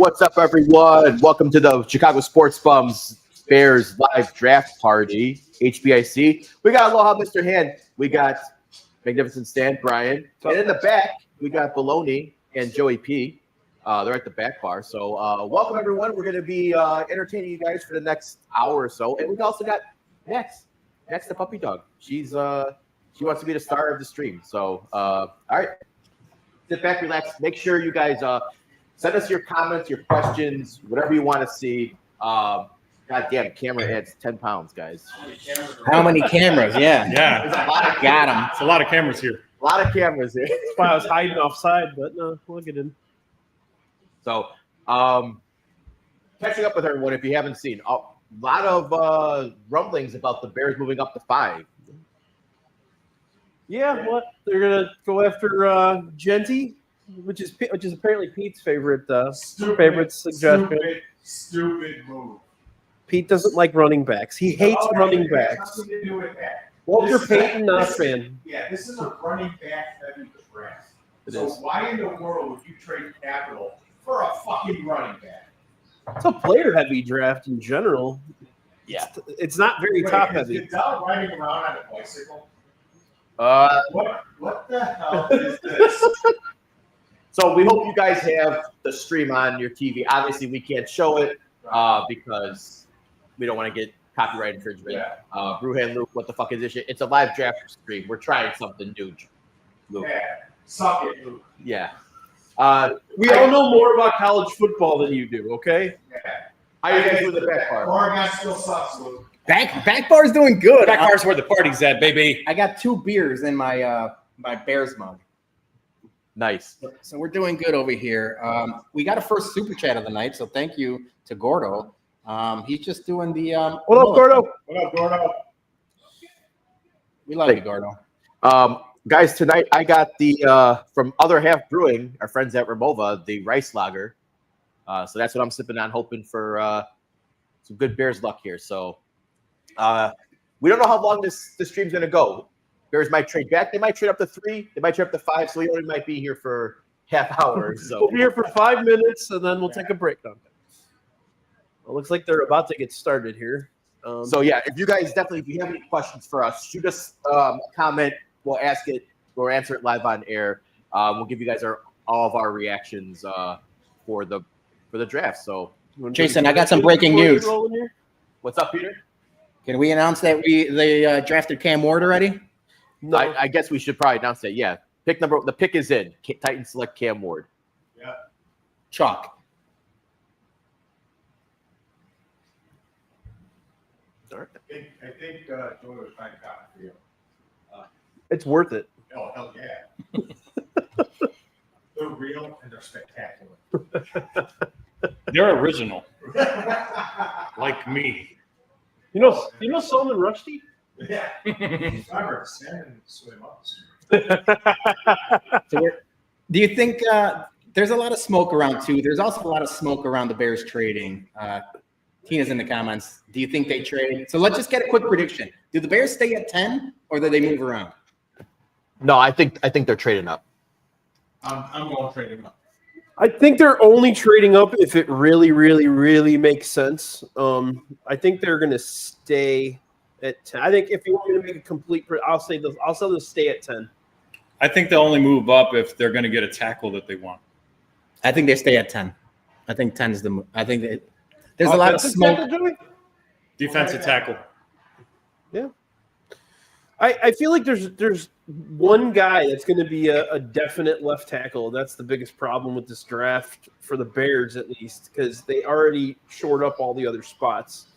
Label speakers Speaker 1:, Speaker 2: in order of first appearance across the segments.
Speaker 1: what's up, everyone? Welcome to the Chicago Sports Bums Bears live draft party, HBIC. We got Aloha, Mr. Hand. We got Magnificent Stan, Brian. And in the back, we got Baloney and Joey P. They're at the back bar. So welcome, everyone. We're going to be entertaining you guys for the next hour or so. And we've also got Max the puppy dog. She wants to be the star of the stream. So, all right. Sit back, relax. Make sure you guys send us your comments, your questions, whatever you want to see. God damn, camera adds 10 pounds, guys.
Speaker 2: How many cameras? Yeah.
Speaker 3: Yeah.
Speaker 2: Got them.
Speaker 3: It's a lot of cameras here.
Speaker 1: A lot of cameras here.
Speaker 4: That's why I was hiding offside, but no, we'll get in.
Speaker 1: So, catching up with everyone, if you haven't seen, a lot of rumblings about the Bears moving up to 5.
Speaker 4: Yeah, what they're gonna go after Genty, which is apparently Pete's favorite suggestion.
Speaker 5: Stupid move.
Speaker 4: Pete doesn't like running backs. He hates running backs.
Speaker 5: Nothing to do with that.
Speaker 4: Walter Payton, not a fan.
Speaker 5: Yeah, this is a running back heavy draft.
Speaker 1: It
Speaker 5: So
Speaker 1: is.
Speaker 5: why in the world would you trade capital for a fucking running back?
Speaker 4: It's a player-heavy draft in general.
Speaker 1: Yeah.
Speaker 4: It's not very
Speaker 5: Wait,
Speaker 4: top-heavy.
Speaker 5: Is Goodell riding around on a bicycle? What the hell is this?
Speaker 1: So we hope you guys have the stream on your TV. Obviously, we can't show it because we don't want to get copyright infringement.
Speaker 5: Yeah.
Speaker 1: Bruhan Luke, what the fuck is this shit? It's a live draft stream. We're trying something new, Luke.
Speaker 5: Yeah. Suck it, Luke.
Speaker 1: Yeah.
Speaker 4: We all know more about college football than you do, okay?
Speaker 5: Yeah.
Speaker 1: How you guys do the back part?
Speaker 5: Oregon still sucks, Luke.
Speaker 2: Back bar's doing good.
Speaker 3: Back bar's where the party's at, baby.
Speaker 2: I got 2 beers in my my Bears mug,
Speaker 1: Nice.
Speaker 2: so we're doing good over here. We got a first super chat of the night, so thank you to Gordo. He's just doing the.
Speaker 4: What up, Gordo?
Speaker 5: What up, Gordo?
Speaker 2: We love you, Gordo.
Speaker 1: Guys, tonight I got the from Other Half Brewing, our friends at Ramova, the rice lager. So that's what I'm sipping on, hoping for some good Bears luck here. So we don't know how long this stream's gonna go. Bears might trade back. They might trade up to 3. They might trade up to 5. So we only might be here for half hour. So
Speaker 4: We'll be here for 5 minutes, and then we'll take a break. It looks like they're about to get started here.
Speaker 1: So yeah, if you guys definitely, if you have any questions for us, shoot us a comment. We'll ask it. We'll answer it live on air. We'll give you guys all of our reactions for the draft. So
Speaker 2: Jason, I got some breaking news.
Speaker 1: what's up, Peter?
Speaker 2: Can we announce that they drafted Cam Ward already?
Speaker 4: No,
Speaker 1: I guess we should probably announce that. Yeah, the pick is in. Titans select Cam Ward.
Speaker 5: Yeah.
Speaker 2: Chalk.
Speaker 5: I think Joey was trying to copy for you.
Speaker 4: it's worth it.
Speaker 5: Oh, hell yeah. They're real and they're spectacular.
Speaker 3: They're original, like me.
Speaker 4: You know Solomon Rushdie?
Speaker 5: Yeah. Remember, salmon swim up.
Speaker 2: So do you think there's a lot of smoke around too? There's also a lot of smoke around the Bears trading. Tina's in the comments. Do you think they trade? So let's just get a quick prediction. Do the Bears stay at 10 or do they move around?
Speaker 1: No, I think they're trading up.
Speaker 5: I'm going to trade him up.
Speaker 4: I think they're only trading up if it really, really, really makes sense. I think they're going to stay at 10. I think if you want me to make a complete, I'll say they'll stay at 10.
Speaker 3: I think they'll only move up if they're going to get a tackle that they want.
Speaker 2: I think they stay at 10. I think 10 is the move. I think there's a lot of smoke.
Speaker 3: Defensive tackle.
Speaker 4: Yeah. I feel like there's one guy that's going to be a definite left tackle. That's the biggest problem with this draft for the Bears, at least, because they already shored up all the other spots.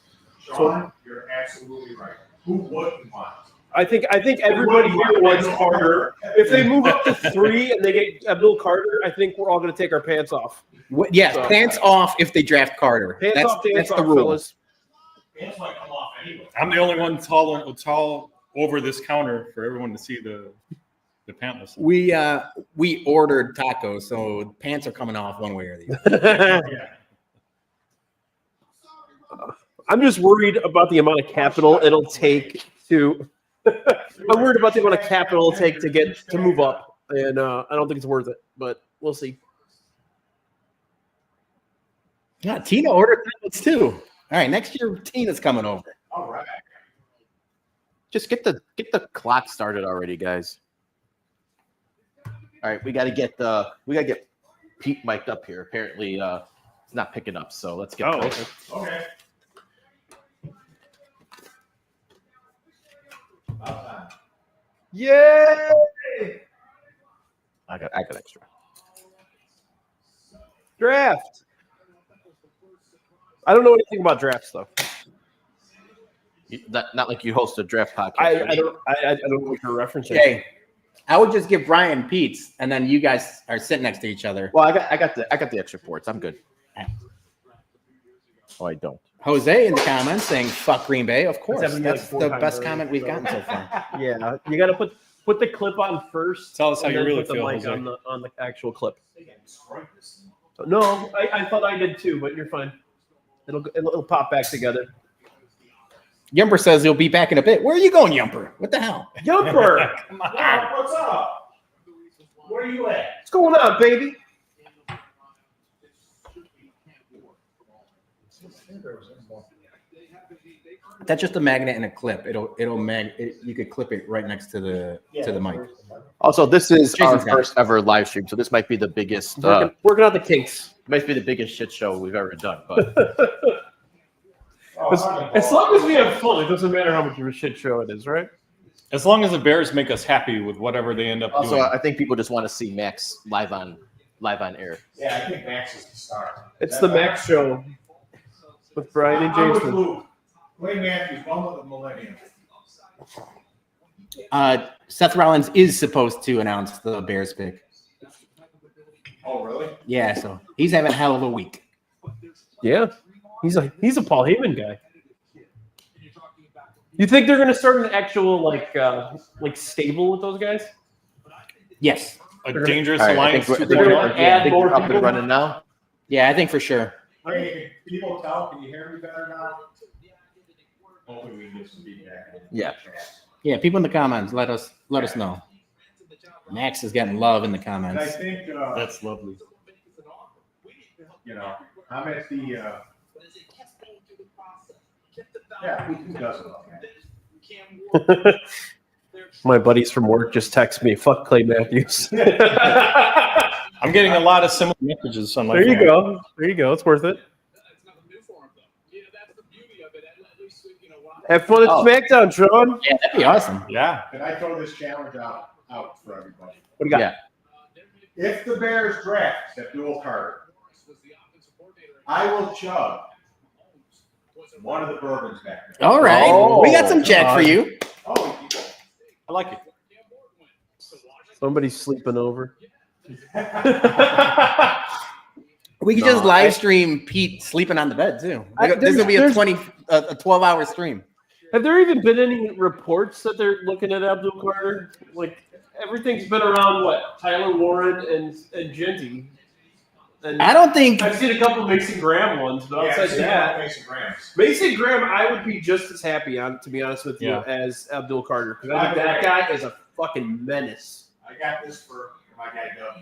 Speaker 5: Sean, you're absolutely right. Who wouldn't want?
Speaker 4: I think everybody here wants Carter. If they move up to 3 and they get Abdul Carter, I think we're all going to take our pants off.
Speaker 2: Yes,
Speaker 4: So-
Speaker 2: pants off if they draft Carter.
Speaker 4: Pants off,
Speaker 2: that's the
Speaker 4: off,
Speaker 2: rule.
Speaker 4: fellas.
Speaker 5: Pants might come off anyway.
Speaker 3: I'm the only one tall over this counter for everyone to see the pantless.
Speaker 2: We ordered tacos, so pants are coming off one way or the other.
Speaker 5: Yeah.
Speaker 4: I'm just worried about the amount of capital it'll take to. I'm worried about the amount of capital it'll take to move up, and I don't think it's worth it. But we'll see.
Speaker 2: Yeah, Tina ordered tablets too. All right, next year Tina's coming over.
Speaker 5: All right.
Speaker 1: Just get the clock started already, guys. All right, we gotta get Pete mic'd up here. Apparently, it's not picking up, so let's get.
Speaker 4: Oh,
Speaker 1: closer.
Speaker 5: Okay. About time.
Speaker 4: Yay!
Speaker 1: I got extra.
Speaker 4: Draft. I don't know anything about drafts though.
Speaker 1: Not like you host a draft podcast.
Speaker 4: I don't know what you're referencing.
Speaker 2: Okay, I would just give Brian Pete's, and then you guys are sitting next to each other.
Speaker 1: Well, I got the extra ports. I'm good. Oh, I don't.
Speaker 2: Jose in the comments saying "fuck Green Bay." Of course,
Speaker 4: happened
Speaker 2: that's
Speaker 4: like 4
Speaker 2: the
Speaker 4: times
Speaker 2: best
Speaker 4: already,
Speaker 2: comment we've
Speaker 4: so.
Speaker 2: gotten so far.
Speaker 4: Yeah, you got to put the clip on first.
Speaker 3: Tell us how
Speaker 4: and
Speaker 3: you
Speaker 4: then
Speaker 3: really
Speaker 4: put the
Speaker 3: feel,
Speaker 4: mic
Speaker 3: Jose.
Speaker 4: on the actual clip. No, I thought I did too, but you're fine. It'll pop back together.
Speaker 2: Yumper says he'll be back in a bit. Where are you going, Yumper? What the hell?
Speaker 4: Jumper,
Speaker 3: Come on.
Speaker 5: Yeah, what's up? Where are you at?
Speaker 4: what's going on, baby?
Speaker 2: That's just a magnet and a clip. You could clip it right next to the mic.
Speaker 1: Also, this is
Speaker 2: Jason's
Speaker 1: our
Speaker 2: got it.
Speaker 1: first ever live stream, so this might be the biggest.
Speaker 4: Working out the kinks.
Speaker 1: Might be the biggest shit show we've ever done. But
Speaker 4: As long as we have fun, it doesn't matter how much of a shit show it is, right?
Speaker 3: As long as the Bears make us happy with whatever they end up
Speaker 1: also,
Speaker 3: doing.
Speaker 1: I think people just want to see Max live on air.
Speaker 5: Yeah, I think Max is the star.
Speaker 4: It's the Max Show with Brian and
Speaker 5: I'm with
Speaker 4: Jason.
Speaker 5: Luke. Wayne Matthews, one with the millennium.
Speaker 2: Seth Rollins is supposed to announce the Bears pick.
Speaker 5: Oh, really?
Speaker 2: Yeah, so he's having a hell of a week.
Speaker 4: Yeah, he's a Paul Heyman guy. You think they're gonna start an actual like stable with those guys?
Speaker 2: Yes.
Speaker 3: A dangerous
Speaker 1: All right,
Speaker 3: alliance.
Speaker 4: they're gonna add more
Speaker 1: up and
Speaker 4: people.
Speaker 1: running now.
Speaker 2: Yeah, I think for sure.
Speaker 5: Hey, can people tell? Can you hear me better now? Hopefully we can get some feedback.
Speaker 1: Yeah.
Speaker 2: Yeah, people in the comments, let us know. Max is getting love in the
Speaker 5: And I
Speaker 2: comments.
Speaker 5: think,
Speaker 3: That's lovely.
Speaker 5: you know, I'm at the, yeah, who doesn't love that?
Speaker 4: My buddies from work just text me, "Fuck Clay Matthews."
Speaker 3: I'm getting a lot of similar messages on my
Speaker 4: There you
Speaker 3: phone.
Speaker 4: go. There you go. It's worth it. Have fun at
Speaker 1: Oh.
Speaker 4: SmackDown, Sean.
Speaker 2: Yeah, that'd be awesome.
Speaker 3: Yeah.
Speaker 5: Can I throw this challenge out for everybody?
Speaker 4: What do you got?
Speaker 1: Yeah.
Speaker 5: If the Bears draft Abdul Carter, I will chug one of the bourbons back there.
Speaker 2: All right.
Speaker 4: Oh,
Speaker 2: we got some Jack for you.
Speaker 5: Oh,
Speaker 3: I like it.
Speaker 4: Somebody's sleeping over.
Speaker 2: We could just live stream Pete sleeping on the bed too. This will be a 12-hour stream.
Speaker 4: Have there even been any reports that they're looking at Abdul Carter? Like everything's been around what Tyler Warren and Genty. And
Speaker 2: I don't think
Speaker 4: I've seen a couple Mason Graham ones, but
Speaker 5: yeah,
Speaker 4: outside that,
Speaker 5: Mason Grams.
Speaker 4: Mason Graham, I would be just as happy on, to be honest with you,
Speaker 3: Yeah.
Speaker 4: as Abdul Carter because I think that guy is a fucking menace.
Speaker 5: I got this for my guy Doug,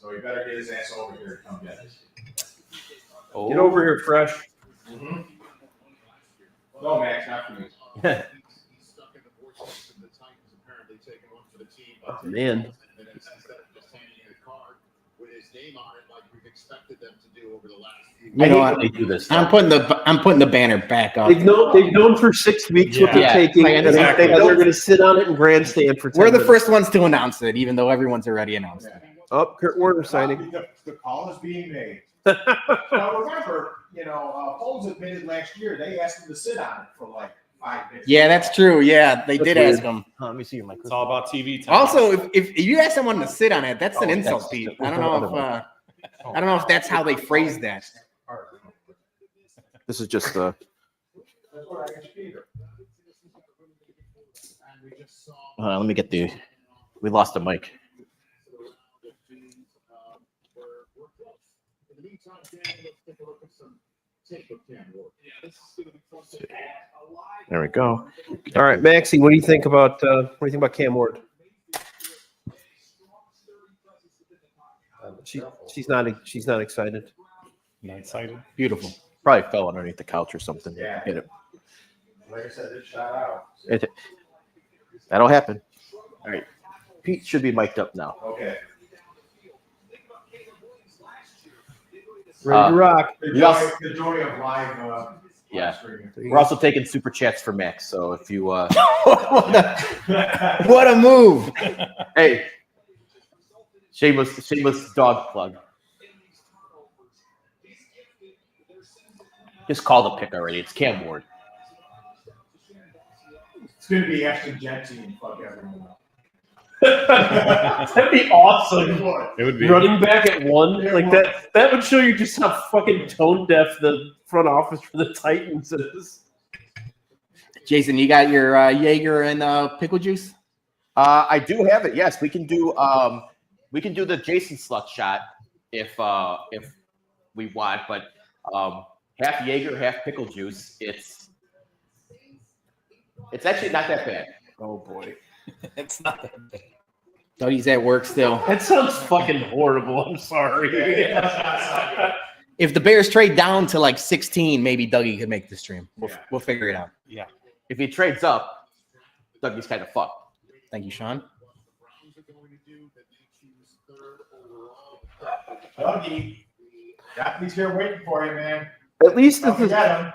Speaker 5: so he better get his ass over here and come get it.
Speaker 4: Get over here, fresh.
Speaker 5: No, Max, not for me.
Speaker 4: Oh man,
Speaker 2: you know what?
Speaker 1: They do this.
Speaker 2: I'm putting the banner back up.
Speaker 4: they've known for 6 weeks what they're
Speaker 1: Yeah.
Speaker 4: taking,
Speaker 2: Yeah,
Speaker 4: and
Speaker 3: exactly.
Speaker 4: they're going to sit on it and grandstand for 10
Speaker 2: We're the
Speaker 4: minutes.
Speaker 2: first ones to announce it, even though everyone's already announced it.
Speaker 4: Oh, Kurt Warner signing.
Speaker 5: The call is being made. Now remember, Foles admitted last year they asked him to sit on it for like 5 minutes.
Speaker 2: Yeah, that's true. Yeah, they did
Speaker 4: That's
Speaker 2: ask him.
Speaker 1: Let me see your
Speaker 3: It's all about TV time.
Speaker 2: Also, if you ask someone to sit on it, that's an insult,
Speaker 1: that's-
Speaker 2: Pete. I don't know if that's how they phrase that.
Speaker 1: This is just the.
Speaker 5: That's what I asked Peter.
Speaker 1: Let me get the. We lost the mic. There we go.
Speaker 4: All right, Maxie, what do you think about Cam Ward? She's not excited.
Speaker 3: Night-sighted.
Speaker 2: Beautiful.
Speaker 1: Probably fell underneath the couch or something.
Speaker 5: Yeah.
Speaker 1: Hit it.
Speaker 5: Like I said, it shot out.
Speaker 1: That'll happen. All right. Pete should be mic'd up now.
Speaker 5: Okay.
Speaker 4: Ready to rock.
Speaker 5: The
Speaker 1: We also-
Speaker 5: joy of live.
Speaker 1: Yeah.
Speaker 5: streaming.
Speaker 1: We're also taking super chats for Max. So if you,
Speaker 2: What a move.
Speaker 1: hey, shameless dog plug. Just call the pick already. It's Cam Ward.
Speaker 5: It's gonna be Ashton Jensen and fuck everyone up.
Speaker 4: That'd be awesome.
Speaker 3: It would be.
Speaker 4: Running back at one like that. That would show you just how fucking tone deaf the front office for the Titans is.
Speaker 2: Jason, you got your Jaeger and pickle juice?
Speaker 1: I do have it. Yes, we can do the Jason Slut shot if we want, but half Jaeger, half pickle juice. It's actually not that bad.
Speaker 4: Oh boy.
Speaker 2: It's not that bad. Dougie's at work still.
Speaker 4: That sounds fucking horrible. I'm sorry.
Speaker 2: If the Bears trade down to like 16, maybe Dougie could make the stream. We'll figure it out.
Speaker 1: If he trades up, Dougie's kind of fucked.
Speaker 2: Thank you, Sean.
Speaker 5: Dougie, Daphne's here waiting for you, man.
Speaker 4: At least
Speaker 5: Don't
Speaker 4: this is
Speaker 5: forget him.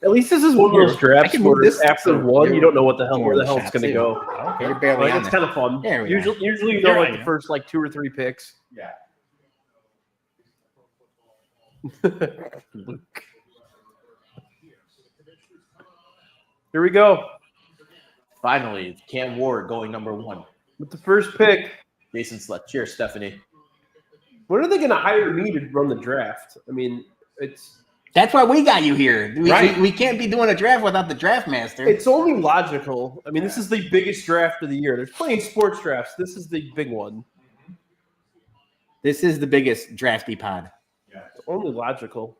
Speaker 4: one of those
Speaker 2: I
Speaker 4: drafts
Speaker 2: can move
Speaker 4: where
Speaker 2: this
Speaker 4: after
Speaker 2: for
Speaker 4: one,
Speaker 2: you.
Speaker 4: you don't know what the hell
Speaker 2: More
Speaker 4: where the
Speaker 2: than
Speaker 4: hell it's going to
Speaker 2: too.
Speaker 4: go.
Speaker 2: You're barely
Speaker 4: Like,
Speaker 2: on
Speaker 4: it's
Speaker 2: there.
Speaker 4: kind of fun.
Speaker 2: There we go.
Speaker 4: Usually you know
Speaker 3: Here
Speaker 4: like
Speaker 3: I
Speaker 4: the
Speaker 3: am.
Speaker 4: first like 2 or 3 picks.
Speaker 5: Yeah.
Speaker 4: Luke. Here we go
Speaker 1: Finally, Cam Ward going number 1.
Speaker 4: with the first pick.
Speaker 1: Jason Slut. Cheers, Stephanie.
Speaker 4: When are they going to hire me to run the draft? I mean, it's
Speaker 2: That's why we got you here.
Speaker 3: Right.
Speaker 2: We can't be doing a draft without the draft master.
Speaker 4: only logical. I mean, this is the biggest draft of the year. There's plenty of sports drafts. This is the big one.
Speaker 2: This is the biggest drafty pod.
Speaker 4: It's only logical.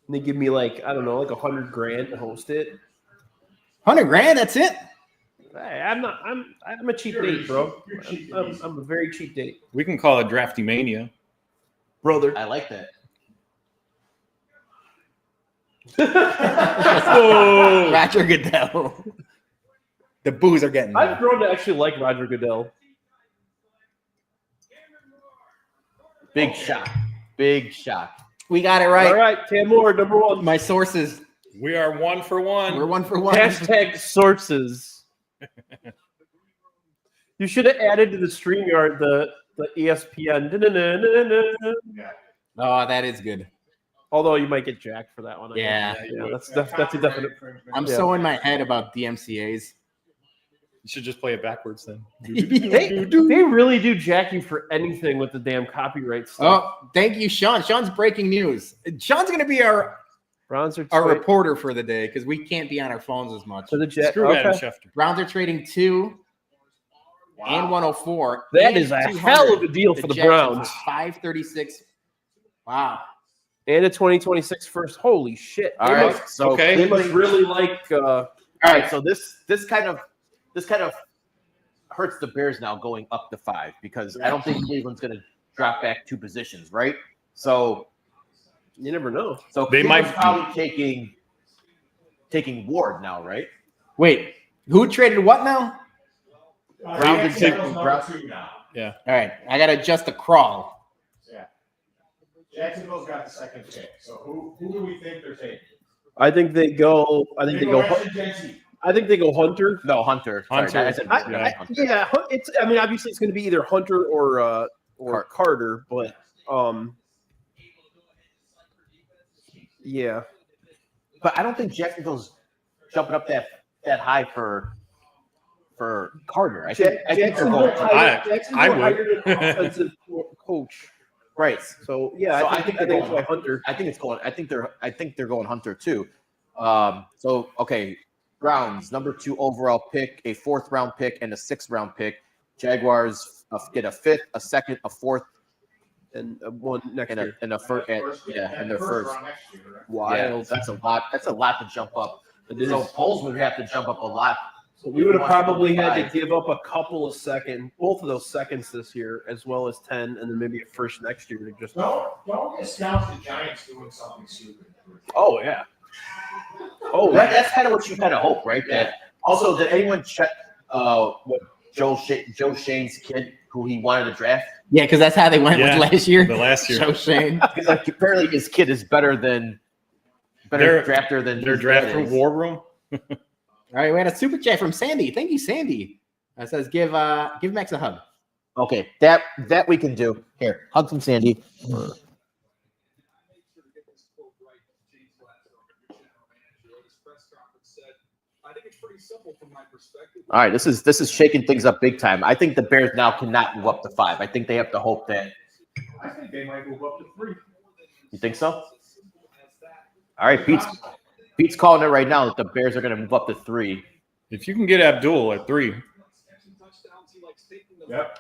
Speaker 4: And they give me like, I don't know, like $100,000 to host it.
Speaker 2: 100 grand, that's it?
Speaker 4: Hey, I'm a cheap date, bro. I'm a very cheap date.
Speaker 3: We can call it Drafty Mania.
Speaker 4: Brother.
Speaker 1: I like that.
Speaker 3: Oh,
Speaker 2: Roger Goodell. The boos are getting
Speaker 4: I've
Speaker 2: there.
Speaker 4: grown to actually like Roger Goodell.
Speaker 1: Big shot. Big shot.
Speaker 2: We got it
Speaker 4: All
Speaker 2: right.
Speaker 4: right, Cam Ward, number 1.
Speaker 2: My sources.
Speaker 3: we are 1 for 1.
Speaker 2: We're 1 for 1.
Speaker 4: Hashtag sources. You should have added to the StreamYard the ESPN.
Speaker 5: Yeah.
Speaker 2: Oh, that is good.
Speaker 4: Although you might get jacked for that one. I
Speaker 2: Yeah.
Speaker 4: guess. Yeah, that's a definite.
Speaker 2: I'm
Speaker 4: Yeah.
Speaker 2: so in my head about DMCA's.
Speaker 3: You should just play it backwards then.
Speaker 4: They really do jack you for anything with the damn copyright stuff.
Speaker 2: Oh, thank you, Sean. Sean's breaking news. Sean's going to be our
Speaker 4: Browns are
Speaker 2: reporter for the day because we can't be on our phones as much.
Speaker 4: to the Jet.
Speaker 3: Screw Adam
Speaker 4: Okay.
Speaker 3: Schefter.
Speaker 2: Browns are trading 2 and 104.
Speaker 4: That
Speaker 2: and
Speaker 4: is a
Speaker 2: 200.
Speaker 4: hell of a deal for the
Speaker 2: Jackson
Speaker 4: Browns.
Speaker 2: 536. Wow.
Speaker 4: And a 2026 first. Holy shit.
Speaker 1: All
Speaker 4: They
Speaker 1: right.
Speaker 4: must-
Speaker 1: So
Speaker 3: Okay.
Speaker 4: They must really like.
Speaker 1: all right. So this kind of hurts the Bears now going up to 5 because I don't think Cleveland's going to drop back 2 positions, right? So
Speaker 4: You never know.
Speaker 3: They
Speaker 1: Cleveland's
Speaker 3: might-
Speaker 1: probably taking Ward now, right?
Speaker 2: Wait, who traded what now?
Speaker 1: Browns are
Speaker 5: Jacksonville's
Speaker 1: taking-
Speaker 5: number 2 now.
Speaker 2: All right, I got to adjust the crawl.
Speaker 5: Yeah. Jacksonville's got the second pick. So who do we think they're taking?
Speaker 4: I think they go. I think they go.
Speaker 5: Ashton Jensen.
Speaker 4: I think they go Hunter.
Speaker 1: No, Hunter.
Speaker 3: Hunter.
Speaker 1: Sorry, I said
Speaker 4: I,
Speaker 3: Yeah.
Speaker 4: yeah, it's. I mean, obviously, it's going to be either Hunter or Carter, but yeah,
Speaker 1: But I don't think Jacksonville's jumping up that high for Carter. I think they're
Speaker 4: Jacksonville
Speaker 1: going
Speaker 3: I would.
Speaker 4: hired an offensive coach.
Speaker 1: right.
Speaker 4: So yeah,
Speaker 1: So
Speaker 4: I think
Speaker 1: they're
Speaker 4: it's
Speaker 1: going
Speaker 4: by Hunter.
Speaker 1: I think it's going. I think they're going Hunter too. So okay, Browns number 2 overall pick, a 4th round pick, and a 6th round pick. Jaguars get a 5th, a 2nd, a 4th,
Speaker 4: And one next
Speaker 1: and
Speaker 4: year.
Speaker 1: a first. Yeah, and their first.
Speaker 5: round next year, right?
Speaker 1: Yeah,
Speaker 4: Wild.
Speaker 1: that's a lot. That's a lot to jump up. So Poles would have to jump up a lot
Speaker 4: So we would have probably had to give up a couple of seconds, both of those seconds this year, as well as 10, and then maybe a first next year to just.
Speaker 5: Don't discount the Giants doing something stupid.
Speaker 4: Oh yeah. Oh,
Speaker 1: That's kind of what you kind of hope, right? That also, did anyone check what Joe Shane's kid, who he wanted to draft?
Speaker 2: Yeah, because that's how they went
Speaker 3: Yeah,
Speaker 2: with last year.
Speaker 3: The last year.
Speaker 2: Joe Shane.
Speaker 1: Because like, apparently his kid is better drafter than
Speaker 3: Their
Speaker 1: his
Speaker 3: draft
Speaker 1: dad
Speaker 3: for
Speaker 1: is.
Speaker 3: war room.
Speaker 2: All right, we had a super chat from Sandy. Thank you, Sandy. It says give Max a hug.
Speaker 1: Okay, that we can do. Here, hug from Sandy. All right, this is shaking things up big time. I think the Bears now cannot move up to 5. I think they have to hope that.
Speaker 5: I think they might move up to 3.
Speaker 1: You think so? All right, Pete's calling it right now that the Bears are going to move up to 3.
Speaker 3: If you can get Abdul at 3,
Speaker 5: Yep.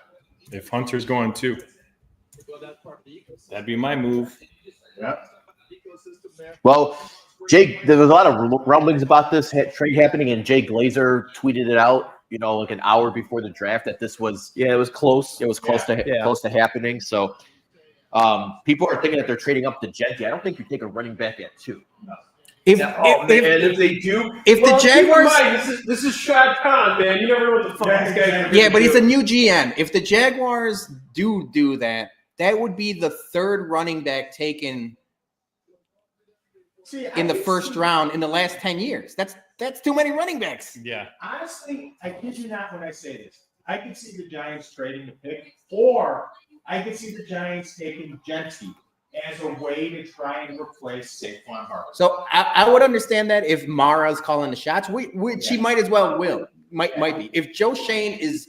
Speaker 3: if Hunter's going 2, that'd be my move.
Speaker 5: Yep.
Speaker 1: Well, Jake, there was a lot of rumblings about this trade happening, and Jay Glazer tweeted it out. Like an hour before the draft, that this was
Speaker 4: yeah, it was close.
Speaker 1: it was close to happening. So people are thinking that they're trading up to Gentry. I don't think you take a running back at 2.
Speaker 2: If
Speaker 4: they do,
Speaker 2: if the Jaguars,
Speaker 4: this is Shad Khan, man. You never know what the fuck this guy's gonna
Speaker 2: yeah, but he's
Speaker 4: do.
Speaker 2: a new GM. If the Jaguars do that, that would be the 3rd running back taken in the first round in the last 10 years. That's too many running backs.
Speaker 3: Yeah.
Speaker 5: Honestly, I kid you not when I say this. I could see the Giants trading the pick, or I could see the Giants taking Gentry as a way to try and replace Saquon Barkley.
Speaker 2: So I would understand that if Mara's calling the shots, which he might as well might be. If Joe Shane is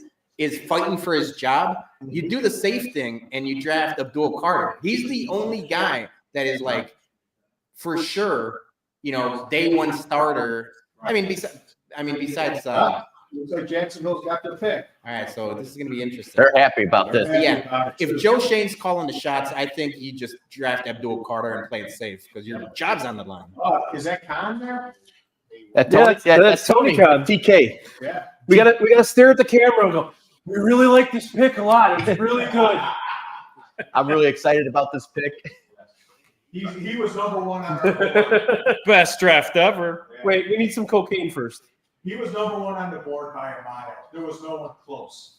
Speaker 2: fighting for his job, you do the safe thing and you draft Abdul Carter. He's the only guy that is like for sure, day one starter. I mean, besides.
Speaker 5: Looks like Jacksonville's got their pick.
Speaker 2: All right, so this is going to be interesting.
Speaker 1: They're happy about this.
Speaker 2: Yeah, if Joe Shane's calling the shots, I think you just draft Abdul Carter and play it safe because your job's on the line.
Speaker 5: Is that Khan there?
Speaker 1: That's
Speaker 4: Tony Khan.
Speaker 1: TK.
Speaker 5: Yeah.
Speaker 4: We gotta stare at the camera and go. We really like this pick a lot. It's really good.
Speaker 1: I'm really excited about this pick.
Speaker 5: He was number 1 on our board.
Speaker 3: Best draft ever.
Speaker 4: Wait, we need some cocaine first.
Speaker 5: He was number 1 on the board by a mile. There was no one close.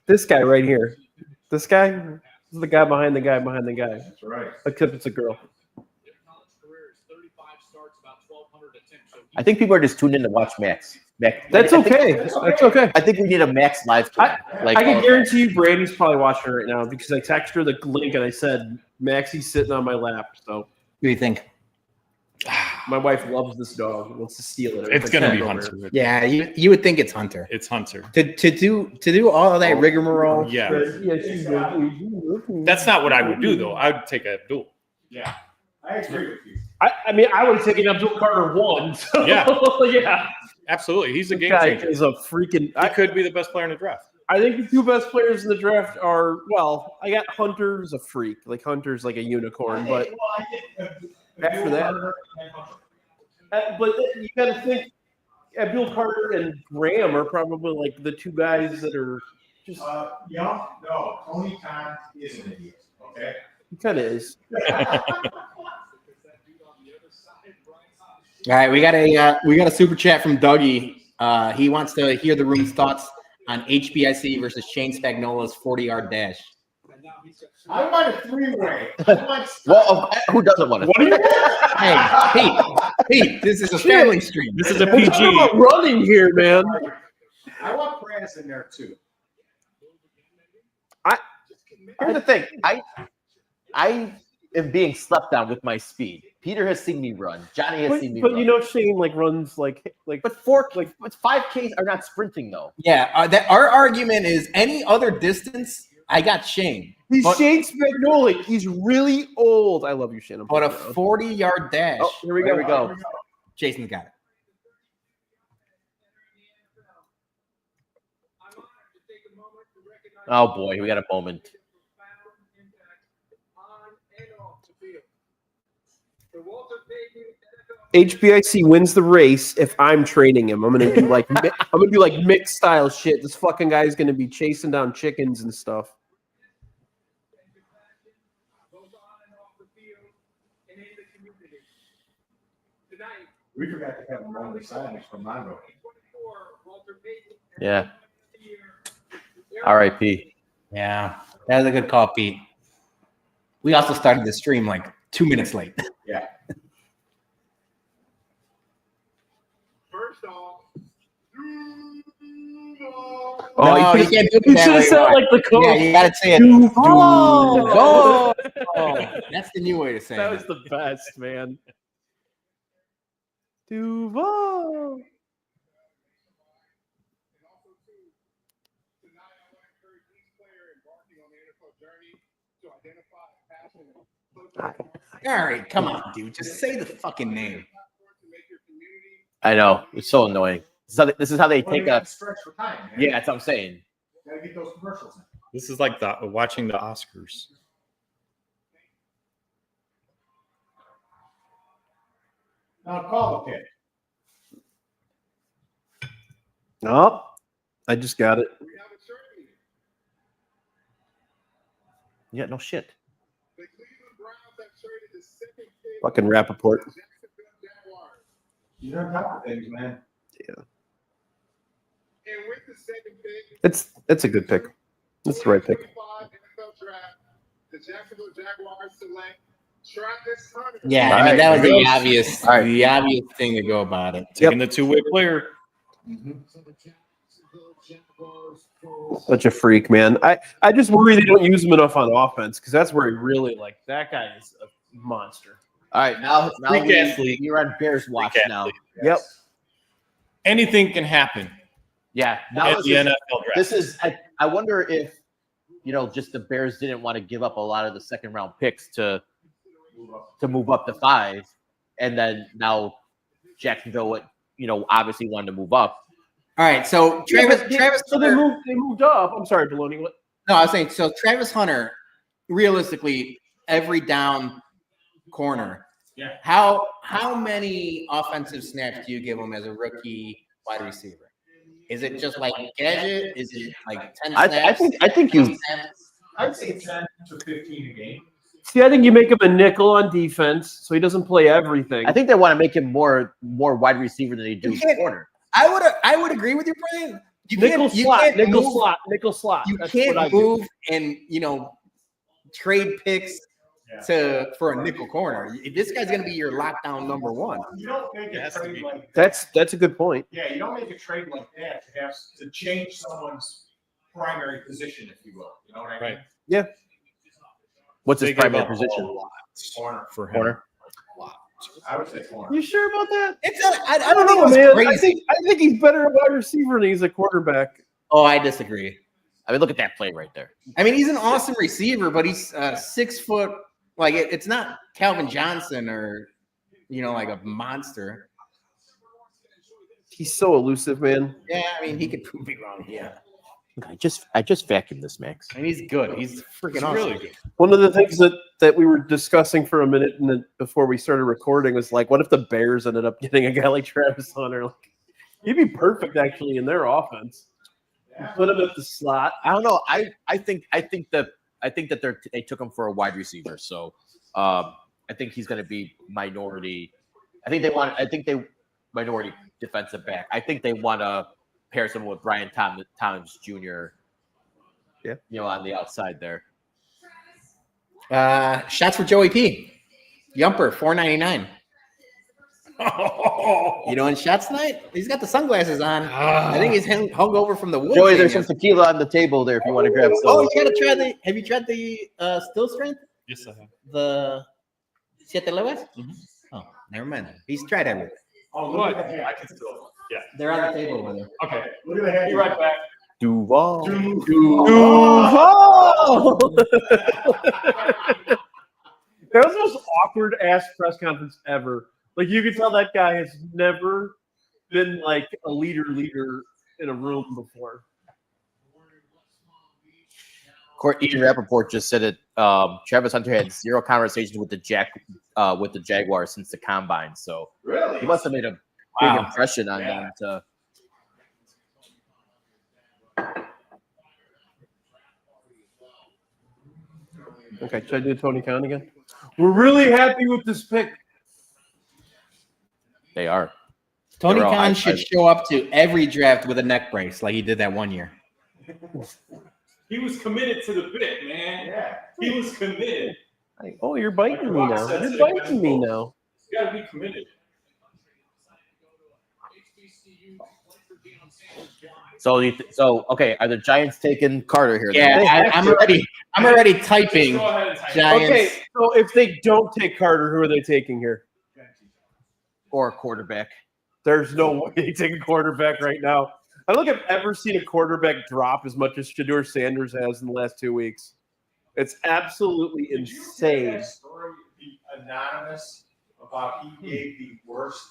Speaker 4: This guy right here. This guy is the guy behind the guy behind the guy.
Speaker 5: That's right.
Speaker 4: Except it's a girl.
Speaker 1: I think people are just tuned in to watch Max.
Speaker 4: That's okay. That's okay.
Speaker 1: I think we need a Max live cam.
Speaker 4: I can guarantee you Brady's probably watching her right now because I texted her the link and I said, Maxie's sitting on my lap. So
Speaker 2: What do you think?
Speaker 4: my wife loves this dog. Wants to steal it.
Speaker 3: It's going to be Hunter.
Speaker 2: Yeah, you would think it's Hunter.
Speaker 3: It's Hunter.
Speaker 2: To do all of that rigmarole.
Speaker 3: Yeah.
Speaker 4: She's
Speaker 3: That's not what I would do, though. I would take Abdul.
Speaker 5: Yeah. I agree with you.
Speaker 4: I mean, I would have taken Abdul Carter 1. So,
Speaker 3: Yeah.
Speaker 4: yeah.
Speaker 3: Absolutely. He's a game
Speaker 4: Guy
Speaker 3: changer.
Speaker 4: is a freaking.
Speaker 3: He could be the best player in the draft.
Speaker 4: I think the 2 best players in the draft are I got Hunter's a freak. Like Hunter's like a unicorn, but after that, but you got to think Abdul Carter and Graham are probably like the 2 guys that are just.
Speaker 5: No, Tony Khan is an idiot. Okay.
Speaker 4: He kind of is.
Speaker 2: All right, we got a super chat from Dougie. He wants to hear the room's thoughts on HBIC versus Shane Spagnola's 40-yard dash.
Speaker 5: I want a 3-way.
Speaker 1: Well, who doesn't want to?
Speaker 2: Hey, Pete, this is a family stream.
Speaker 3: This is a
Speaker 4: We're talking
Speaker 3: PG.
Speaker 4: about running here, man.
Speaker 5: I want Prez in there too.
Speaker 1: Here's the thing. I am being slept on with my speed. Peter has seen me run. Johnny has seen me
Speaker 4: But
Speaker 1: run.
Speaker 4: you know, Shane like runs like.
Speaker 1: But 5Ks are not sprinting though.
Speaker 2: Yeah, our argument is any other distance, I got Shane.
Speaker 4: He's
Speaker 2: But-
Speaker 4: Shane Spagnoli. He's really old. I love you, Shane.
Speaker 2: But a 40-yard dash,
Speaker 4: Oh, here we go.
Speaker 2: Jason's got it.
Speaker 1: Oh boy, we got a moment.
Speaker 4: HBIC wins the race if I'm training him. I'm gonna do like mixed style shit. This fucking guy's gonna be chasing down chickens and stuff.
Speaker 5: We forgot to have one of the signings from Monroe.
Speaker 1: Yeah. R.I.P.
Speaker 2: Yeah, that was a good call, Pete. We also started the stream like 2 minutes late.
Speaker 5: Yeah.
Speaker 6: First off,
Speaker 4: Oh,
Speaker 2: No, you can't do it
Speaker 4: You
Speaker 2: that
Speaker 4: should
Speaker 2: way,
Speaker 4: have said
Speaker 2: Mark.
Speaker 4: like the code.
Speaker 2: Yeah, you gotta say it.
Speaker 4: Duval.
Speaker 2: Go! That's the new way to say
Speaker 4: That
Speaker 2: it.
Speaker 4: was the best, man. Duval.
Speaker 2: All right, come on, dude. Just say the fucking name.
Speaker 1: I know. It's so annoying. This is how they
Speaker 5: Well, you
Speaker 1: take
Speaker 5: got
Speaker 1: a.
Speaker 5: to stretch for time, man.
Speaker 1: Yeah, that's what I'm saying.
Speaker 5: Gotta get those commercials in.
Speaker 3: This is like watching the Oscars.
Speaker 5: Now call the pick.
Speaker 4: Oh, I just got it.
Speaker 1: Yeah, no shit.
Speaker 4: Fucking Rappaport.
Speaker 5: You don't top of things, man.
Speaker 4: It's a good pick. It's the right pick.
Speaker 6: The Jacksonville Jaguars select Travis Hunter.
Speaker 2: Yeah,
Speaker 1: All
Speaker 2: I mean
Speaker 1: right,
Speaker 2: that was
Speaker 1: there
Speaker 2: the
Speaker 1: goes.
Speaker 2: obvious,
Speaker 1: All right.
Speaker 2: the obvious thing to go about it.
Speaker 3: Taking the two-way player.
Speaker 4: Such a freak, man. I just worry they don't use him enough on offense because that's where he really that guy is a monster.
Speaker 1: All right, now
Speaker 3: Freak athlete.
Speaker 1: you're on Bears watch
Speaker 3: Freak
Speaker 1: now.
Speaker 3: athlete.
Speaker 4: Yep.
Speaker 3: Anything can happen
Speaker 1: Yeah, now
Speaker 3: at
Speaker 1: this
Speaker 3: the
Speaker 1: is,
Speaker 3: NFL draft.
Speaker 1: this is I wonder if just the Bears didn't want to give up a lot of the second round picks to move up to 5, and then now Jacksonville obviously wanted to move up.
Speaker 2: All right, so Travis
Speaker 4: So they
Speaker 2: Hunter.
Speaker 4: moved up. I'm sorry, Baloney. What?
Speaker 2: No, I was saying so. Travis Hunter, realistically, every down corner.
Speaker 5: Yeah.
Speaker 2: How many offensive snaps do you give him as a rookie wide receiver? Is it just like gadget? Is it like 10 snaps?
Speaker 1: I think you.
Speaker 2: 20 snaps?
Speaker 5: I'd say 10 to 15 a game.
Speaker 4: See, I think you make him a nickel on defense, so he doesn't play everything.
Speaker 1: I think they want to make him more wide receiver than they do
Speaker 2: You can't-
Speaker 1: corner.
Speaker 2: I would agree with you, Brian. You
Speaker 4: nickel
Speaker 2: can't- you
Speaker 4: slot,
Speaker 2: can't
Speaker 4: nickel
Speaker 2: move-
Speaker 4: slot, nickel slot.
Speaker 2: You
Speaker 4: That's what I
Speaker 2: can't
Speaker 4: do.
Speaker 2: move and trade picks for a nickel corner. This guy's gonna be your lockdown number one.
Speaker 5: You don't make
Speaker 3: It
Speaker 5: a
Speaker 3: has to
Speaker 5: trade
Speaker 3: be.
Speaker 5: like
Speaker 4: That's a good point.
Speaker 5: Yeah, you don't make a trade like that to have to change someone's primary position, if you will. You know what I mean?
Speaker 3: Right.
Speaker 1: What's
Speaker 3: They
Speaker 1: his
Speaker 3: gave
Speaker 1: primary
Speaker 3: up
Speaker 1: position?
Speaker 3: a lot
Speaker 5: Corner.
Speaker 3: for him.
Speaker 1: Corner.
Speaker 5: I would say corner.
Speaker 4: You sure about that?
Speaker 2: It's not, I
Speaker 4: I
Speaker 2: don't
Speaker 4: don't
Speaker 2: think
Speaker 4: know,
Speaker 2: it was
Speaker 4: man.
Speaker 2: crazy.
Speaker 4: I think he's better at wide receiver than he's a quarterback.
Speaker 2: Oh, I disagree.
Speaker 1: I mean, look at that play right there.
Speaker 2: I mean, he's an awesome receiver, but he's 6 foot. Like it's not Calvin Johnson or like a monster.
Speaker 4: He's so elusive, man.
Speaker 2: Yeah, I mean, he could prove me wrong. Yeah,
Speaker 1: I just vacuumed this, Max.
Speaker 2: I mean, he's good. He's freaking
Speaker 3: It's
Speaker 2: awesome.
Speaker 3: really good.
Speaker 4: One of the things that we were discussing for a minute and then before we started recording was like, what if the Bears ended up getting a guy like Travis Hunter? Like, he'd be perfect actually in their offense. Put him at the slot.
Speaker 1: I don't know. I think that they took him for a wide receiver. So I think he's going to be minority. I think they minority defensive back. I think they want to pair someone with Brian Thomas Jr.
Speaker 4: Yeah.
Speaker 1: On the outside there.
Speaker 2: Shots for Joey P. Yumper, $4.99. In shots tonight, he's got the sunglasses on. I think he's hung over from the wood.
Speaker 1: Joey, there's some tequila on the table there if you want to grab some.
Speaker 2: Oh, you gotta try the. Have you tried the still strength?
Speaker 3: Yes, I have.
Speaker 2: The Siete Leves? Oh, never mind. He's tried everything.
Speaker 5: Oh, look at the
Speaker 3: I
Speaker 5: hat.
Speaker 3: can still. Yeah.
Speaker 2: They're on the table over there.
Speaker 3: Okay.
Speaker 5: Look at the hat.
Speaker 3: Be right back.
Speaker 1: Duval.
Speaker 4: Duval! That was the most awkward ass press conference ever. Like you could tell that guy has never been like a leader in a room before.
Speaker 1: Ian Rappaport just said it. Travis Hunter had 0 conversations with the with the Jaguars since the combine. So
Speaker 5: Really?
Speaker 1: he must have made a big
Speaker 2: Wow.
Speaker 1: impression on
Speaker 5: Yeah.
Speaker 1: them. To
Speaker 4: Okay, should I do Tony Khan again? We're really happy with this pick.
Speaker 1: they are.
Speaker 2: Tony
Speaker 1: They're all
Speaker 2: Khan
Speaker 1: high
Speaker 2: should
Speaker 1: five.
Speaker 2: show up to every draft with a neck brace like he did that one year.
Speaker 3: He was committed to the bit, man.
Speaker 5: Yeah.
Speaker 3: He was committed.
Speaker 4: Oh, you're biting me now. You're biting me now.
Speaker 3: You gotta be committed.
Speaker 1: So okay, are the Giants taking Carter here? then?
Speaker 2: Yeah, I'm already typing
Speaker 3: Just go ahead and type.
Speaker 2: Giants.
Speaker 4: Okay, so if they don't take Carter, who are they taking here?
Speaker 1: Or a quarterback?
Speaker 4: There's no way they take a quarterback right now. I don't think I've ever seen a quarterback drop as much as Shedeur Sanders has in the last 2 weeks. It's absolutely
Speaker 5: Did you hear
Speaker 4: insane.
Speaker 5: that story, the anonymous, about he gave the worst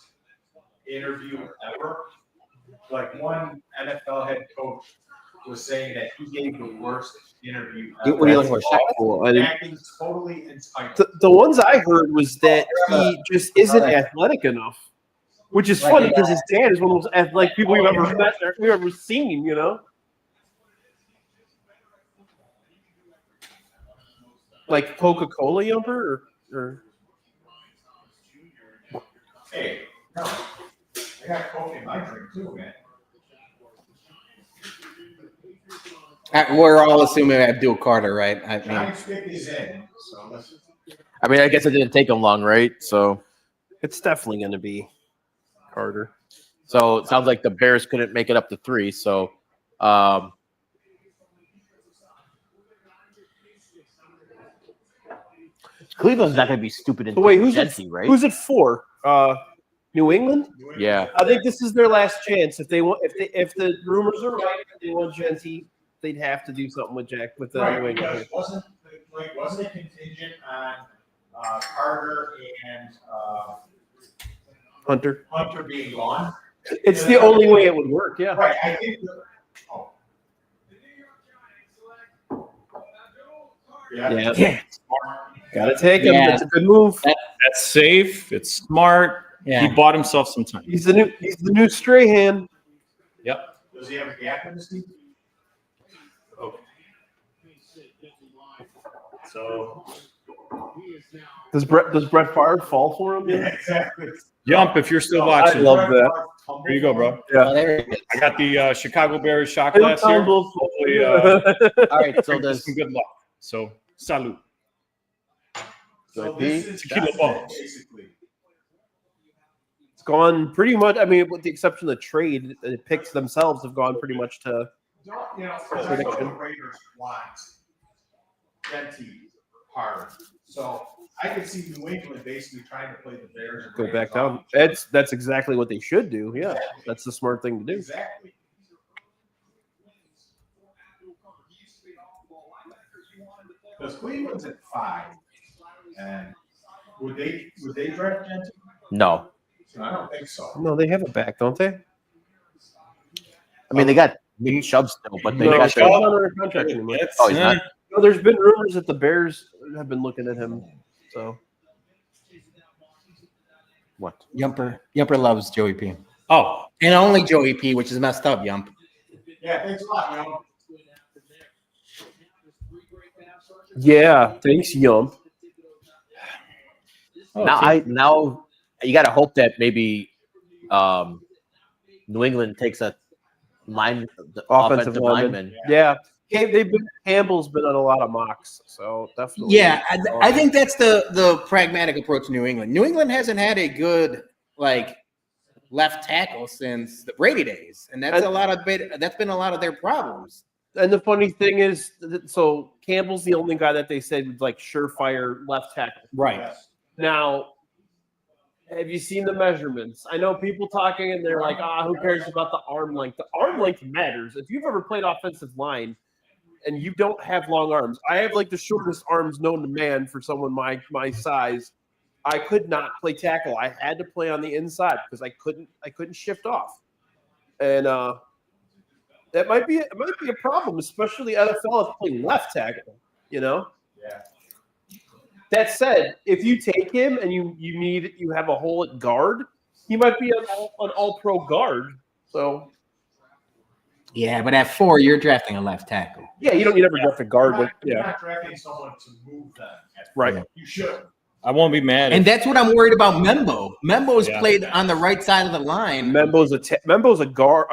Speaker 5: interview ever? Like one NFL head coach was saying that he gave the worst interview ever.
Speaker 2: What are you looking for?
Speaker 4: Cool. I didn't-
Speaker 5: Acting totally entitled.
Speaker 4: The ones I heard was that he just isn't athletic enough, which is funny because his dad is one of those athletic people we've ever met, or we've ever seen. You know, like Coca-Cola Yumper, or
Speaker 5: Hey, no, I got Coke in my drink too, man.
Speaker 2: We're all assuming Abdul Carter, right? I mean,
Speaker 5: Giants pick is in, so listen.
Speaker 1: I mean, I guess it didn't take them long, right? So
Speaker 4: it's definitely going to be Carter.
Speaker 1: it sounds like the Bears couldn't make it up to 3. So Cleveland's not going to be stupid and
Speaker 4: So wait, who's
Speaker 1: Jency,
Speaker 4: it?
Speaker 1: right?
Speaker 4: Who's it for? New England.
Speaker 1: Yeah.
Speaker 4: I think this is their last chance. If they want, if the rumors are right, if they want Genty, they'd have to do something with Jack with the New
Speaker 5: Right,
Speaker 4: England.
Speaker 5: because wasn't it contingent on Carter and
Speaker 4: Hunter.
Speaker 5: Hunter being gone?
Speaker 4: It's the only way it would work. Yeah.
Speaker 5: Right, I think. Yeah.
Speaker 4: Yeah. Gotta take him.
Speaker 2: Yeah.
Speaker 4: That's a good move.
Speaker 3: That's safe. It's smart.
Speaker 2: Yeah.
Speaker 3: He bought himself some time.
Speaker 4: He's the new Strahan.
Speaker 3: Yep.
Speaker 5: Does he have a gap in his team?
Speaker 3: So
Speaker 4: Does Brett Favre fall for him?
Speaker 5: Yeah, exactly.
Speaker 3: Jump if you're still
Speaker 4: I
Speaker 3: watching.
Speaker 4: love that.
Speaker 3: Here you go, bro.
Speaker 2: oh, there it is.
Speaker 3: I got the Chicago Bears shot
Speaker 4: He'll
Speaker 3: glass here.
Speaker 4: tumble.
Speaker 3: Hopefully,
Speaker 1: All right. So
Speaker 3: bring us
Speaker 1: does
Speaker 3: some good luck. So, salute.
Speaker 5: So
Speaker 1: JP?
Speaker 5: this is
Speaker 3: Tequila
Speaker 5: that's it,
Speaker 3: balls.
Speaker 5: basically.
Speaker 4: It's gone pretty much. I mean, with the exception of the trade, the picks themselves have gone pretty much to.
Speaker 5: You know, because I know the Raiders want Genty hard. So I could see New England basically trying to play the Bears. and
Speaker 4: Go
Speaker 5: Raiders
Speaker 4: back down.
Speaker 5: off.
Speaker 4: That's exactly what they should do. Yeah, that's the smart thing to do.
Speaker 5: Exactly. Because Cleveland's at 5, and would they draft Genty?
Speaker 1: no.
Speaker 5: I don't think so.
Speaker 4: No, they have it back, don't they?
Speaker 1: I mean, they got Nick Chubb still, but they
Speaker 4: No,
Speaker 1: got
Speaker 4: Chubb's not under contract anymore.
Speaker 1: Oh, he's not.
Speaker 4: No, there's been rumors that the Bears have been looking at him. So
Speaker 1: What?
Speaker 2: Yumper loves Joey P.
Speaker 3: Oh,
Speaker 2: And only Joey P, which is messed up, Yump.
Speaker 5: Yeah, thanks a lot, yo.
Speaker 4: yeah, thanks, Yum.
Speaker 1: Now you got to hope that maybe New England takes a offensive lineman.
Speaker 4: Yeah, Campbell's been on a lot of mocks, so definitely.
Speaker 2: Yeah, I think that's the pragmatic approach to New England. New England hasn't had a good left tackle since the Brady days, and that's been a lot of their problems.
Speaker 4: And the funny thing is, so Campbell's the only guy that they said was surefire left tackle.
Speaker 2: Right.
Speaker 5: Yes.
Speaker 4: Now, have you seen the measurements? I know people talking and they're like, who cares about the arm length? The arm length matters. If you've ever played offensive line and you don't have long arms, I have the shortest arms known to man for someone my size. I could not play tackle. I had to play on the inside because I couldn't shift off. And that might be a problem, especially NFL is playing left tackle,
Speaker 5: Yeah.
Speaker 4: That said, if you take him and you have a hole at guard, he might be an all-pro guard. So
Speaker 2: Yeah, but at 4, you're drafting a left tackle.
Speaker 4: yeah, you never draft a guard, but
Speaker 5: You're
Speaker 4: yeah,
Speaker 5: not drafting someone to move them.
Speaker 4: right.
Speaker 5: You should.
Speaker 3: I won't be mad.
Speaker 2: And that's what I'm worried about Membo. Membo's
Speaker 3: Yeah.
Speaker 2: played on the right side of the line.
Speaker 4: Membo's a guard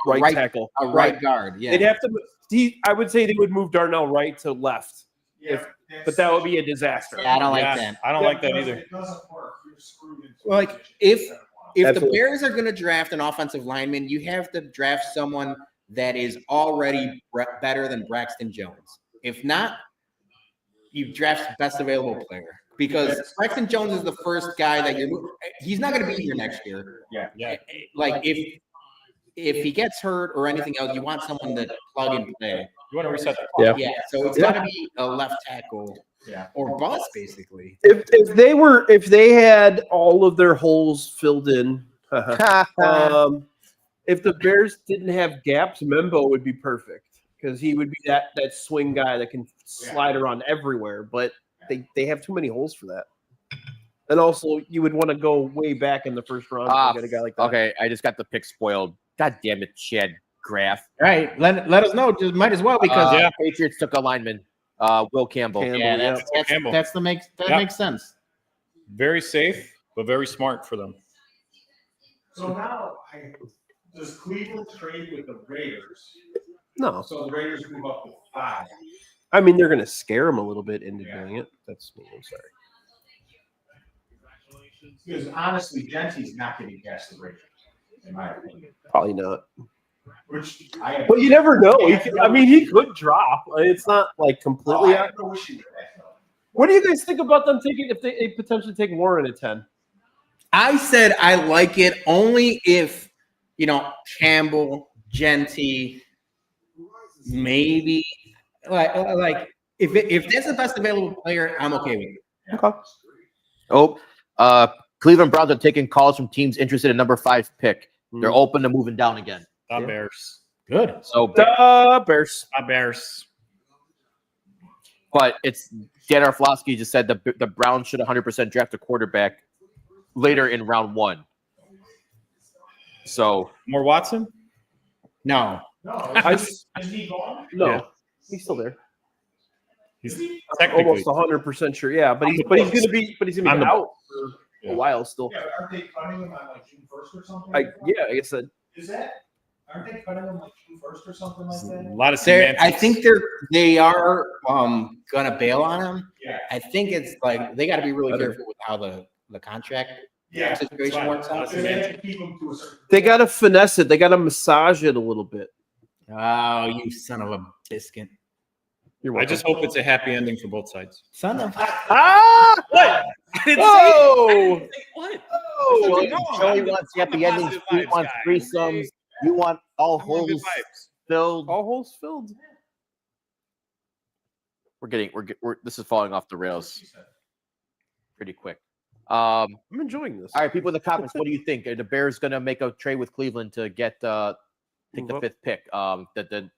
Speaker 4: right,
Speaker 2: Right-
Speaker 4: tackle.
Speaker 2: A right guard. Yeah.
Speaker 4: They'd have to. I would say they would move Darnell Wright to left,
Speaker 5: Yeah,
Speaker 4: but that would be a disaster.
Speaker 2: Yeah, I don't like
Speaker 3: Yeah,
Speaker 2: that.
Speaker 3: I don't like that either.
Speaker 5: It doesn't work. You're screwed into
Speaker 2: Like,
Speaker 5: a position
Speaker 2: if-
Speaker 5: you don't want.
Speaker 2: If
Speaker 4: Absolutely.
Speaker 2: the Bears are going to draft an offensive lineman, you have to draft someone that is already better than Braxton Jones. If not, you draft the best available player because Braxton Jones is the first guy that he's not going to be here next year.
Speaker 3: Yeah.
Speaker 2: Like if he gets hurt or anything else, you want someone to plug and play.
Speaker 3: You want to reset the clock.
Speaker 2: Yeah, so it's got to be a left tackle
Speaker 5: Yeah.
Speaker 2: or bust basically.
Speaker 4: If they had all of their holes filled in, if the Bears didn't have gaps, Membo would be perfect because he would be that swing guy that can slide around everywhere. But they have too many holes for that. And also, you would want to go way back in the first round to get a guy like that.
Speaker 1: Okay, I just got the pick spoiled. God damn it, Chad Graff.
Speaker 2: All right, let us know. Just might as well because
Speaker 1: Patriots took a lineman, Will Campbell.
Speaker 4: Campbell.
Speaker 2: yeah,
Speaker 4: Yeah.
Speaker 3: Campbell.
Speaker 2: that makes sense.
Speaker 3: Very safe, but very smart for them.
Speaker 5: So now, does Cleveland trade with the Raiders?
Speaker 4: No,
Speaker 5: So the Raiders move up to 5.
Speaker 4: I mean they're going to scare him a little bit into doing it. That's me. I'm sorry.
Speaker 5: Because honestly, Gentry's not going to guess the Raiders, in my opinion.
Speaker 4: Probably not.
Speaker 5: Which I have.
Speaker 4: But you never know. He could drop. It's not like
Speaker 5: Oh,
Speaker 4: completely
Speaker 5: I
Speaker 4: out.
Speaker 5: have no issue with that, though.
Speaker 4: What do you guys think about them taking if they potentially take Warren at 10?
Speaker 2: I said I like it only if Campbell, Genty, maybe like if that's the best available player, I'm okay with it.
Speaker 4: Okay.
Speaker 1: Oh, Cleveland Browns are taking calls from teams interested in number 5 pick. They're
Speaker 4: Hmm.
Speaker 1: open to moving down again.
Speaker 3: The
Speaker 4: Yeah.
Speaker 3: Bears.
Speaker 2: Good.
Speaker 1: So,
Speaker 4: Bears.
Speaker 3: The Bears.
Speaker 1: but it's Dan Orlovsky just said the Browns should 100% draft a quarterback later in round 1. So
Speaker 3: More Watson?
Speaker 2: No.
Speaker 5: No, is he gone?
Speaker 4: No,
Speaker 3: Yeah.
Speaker 4: he's still there.
Speaker 3: He's technically.
Speaker 4: Almost 100% sure. Yeah, but he's going to be
Speaker 3: On the-
Speaker 4: out for a while still.
Speaker 5: Yeah, aren't they cutting him on like June 1st or something?
Speaker 4: I guess that.
Speaker 5: Is that? Aren't they cutting him like June 1st or something like
Speaker 3: A
Speaker 5: that?
Speaker 3: lot of
Speaker 2: I
Speaker 3: semantics.
Speaker 2: think they are gonna bail on him.
Speaker 5: Yeah.
Speaker 2: I think it's like they got to be really
Speaker 4: Better.
Speaker 2: careful with how the contract
Speaker 5: Yeah.
Speaker 2: situation
Speaker 3: fine.
Speaker 2: works out.
Speaker 5: Because they have to keep him to a certain.
Speaker 4: They got to finesse it. They got to massage it a little bit.
Speaker 2: Oh, you son of a biscuit!
Speaker 4: You're
Speaker 3: I
Speaker 4: welcome.
Speaker 3: just hope it's a happy ending for both sides.
Speaker 2: Son of
Speaker 4: Ah!
Speaker 3: What?
Speaker 4: Oh!
Speaker 3: What?
Speaker 1: Joey,
Speaker 3: No,
Speaker 1: Joey
Speaker 3: I'm
Speaker 1: wants
Speaker 3: the
Speaker 1: happy endings.
Speaker 3: positive
Speaker 1: He
Speaker 3: vibes
Speaker 1: wants
Speaker 3: guy,
Speaker 1: threesomes.
Speaker 3: okay?
Speaker 1: You want all
Speaker 3: I want good
Speaker 1: holes
Speaker 3: vibes.
Speaker 1: filled.
Speaker 4: All holes filled.
Speaker 1: We're this is falling off the rails pretty quick. All
Speaker 4: I'm enjoying this.
Speaker 1: right, people in the comments, what do you think? Are the Bears going to make a trade with Cleveland to get take the
Speaker 4: Move up.
Speaker 1: 5th pick?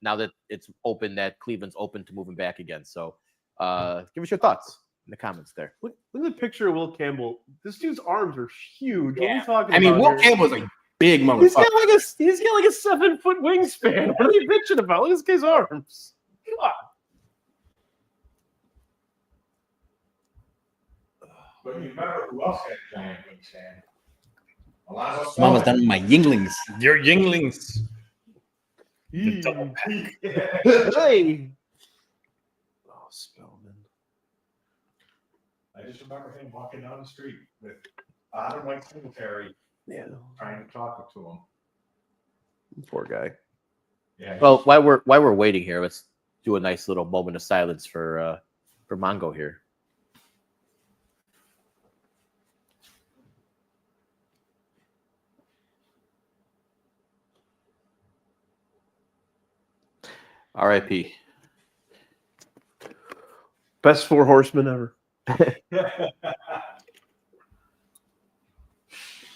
Speaker 1: Now that it's open, that Cleveland's open to moving back again. So, give us your thoughts in the comments there.
Speaker 4: Look at the picture of Will Campbell. This dude's arms are huge. What are you talking
Speaker 2: I mean,
Speaker 4: about
Speaker 2: Will
Speaker 4: here?
Speaker 2: Campbell's a big
Speaker 4: He's
Speaker 2: motherfucker.
Speaker 4: got like a 7-foot wingspan. What are you bitching about? Look at this guy's arms. God.
Speaker 5: But you remember who else had a giant wingspan? Alonzo
Speaker 2: I'm almost done with my Yinglings.
Speaker 3: Your Yinglings. The double pack.
Speaker 4: Hey. Oh, Spellman.
Speaker 5: I just remember him walking down the street with Adam White Singletary
Speaker 4: Yeah.
Speaker 5: trying to talk to him.
Speaker 4: Poor guy.
Speaker 5: Yeah.
Speaker 1: Well, while we're waiting here, let's do a nice little moment of silence for Mongo here. R.I.P.
Speaker 4: Best 4 horsemen ever.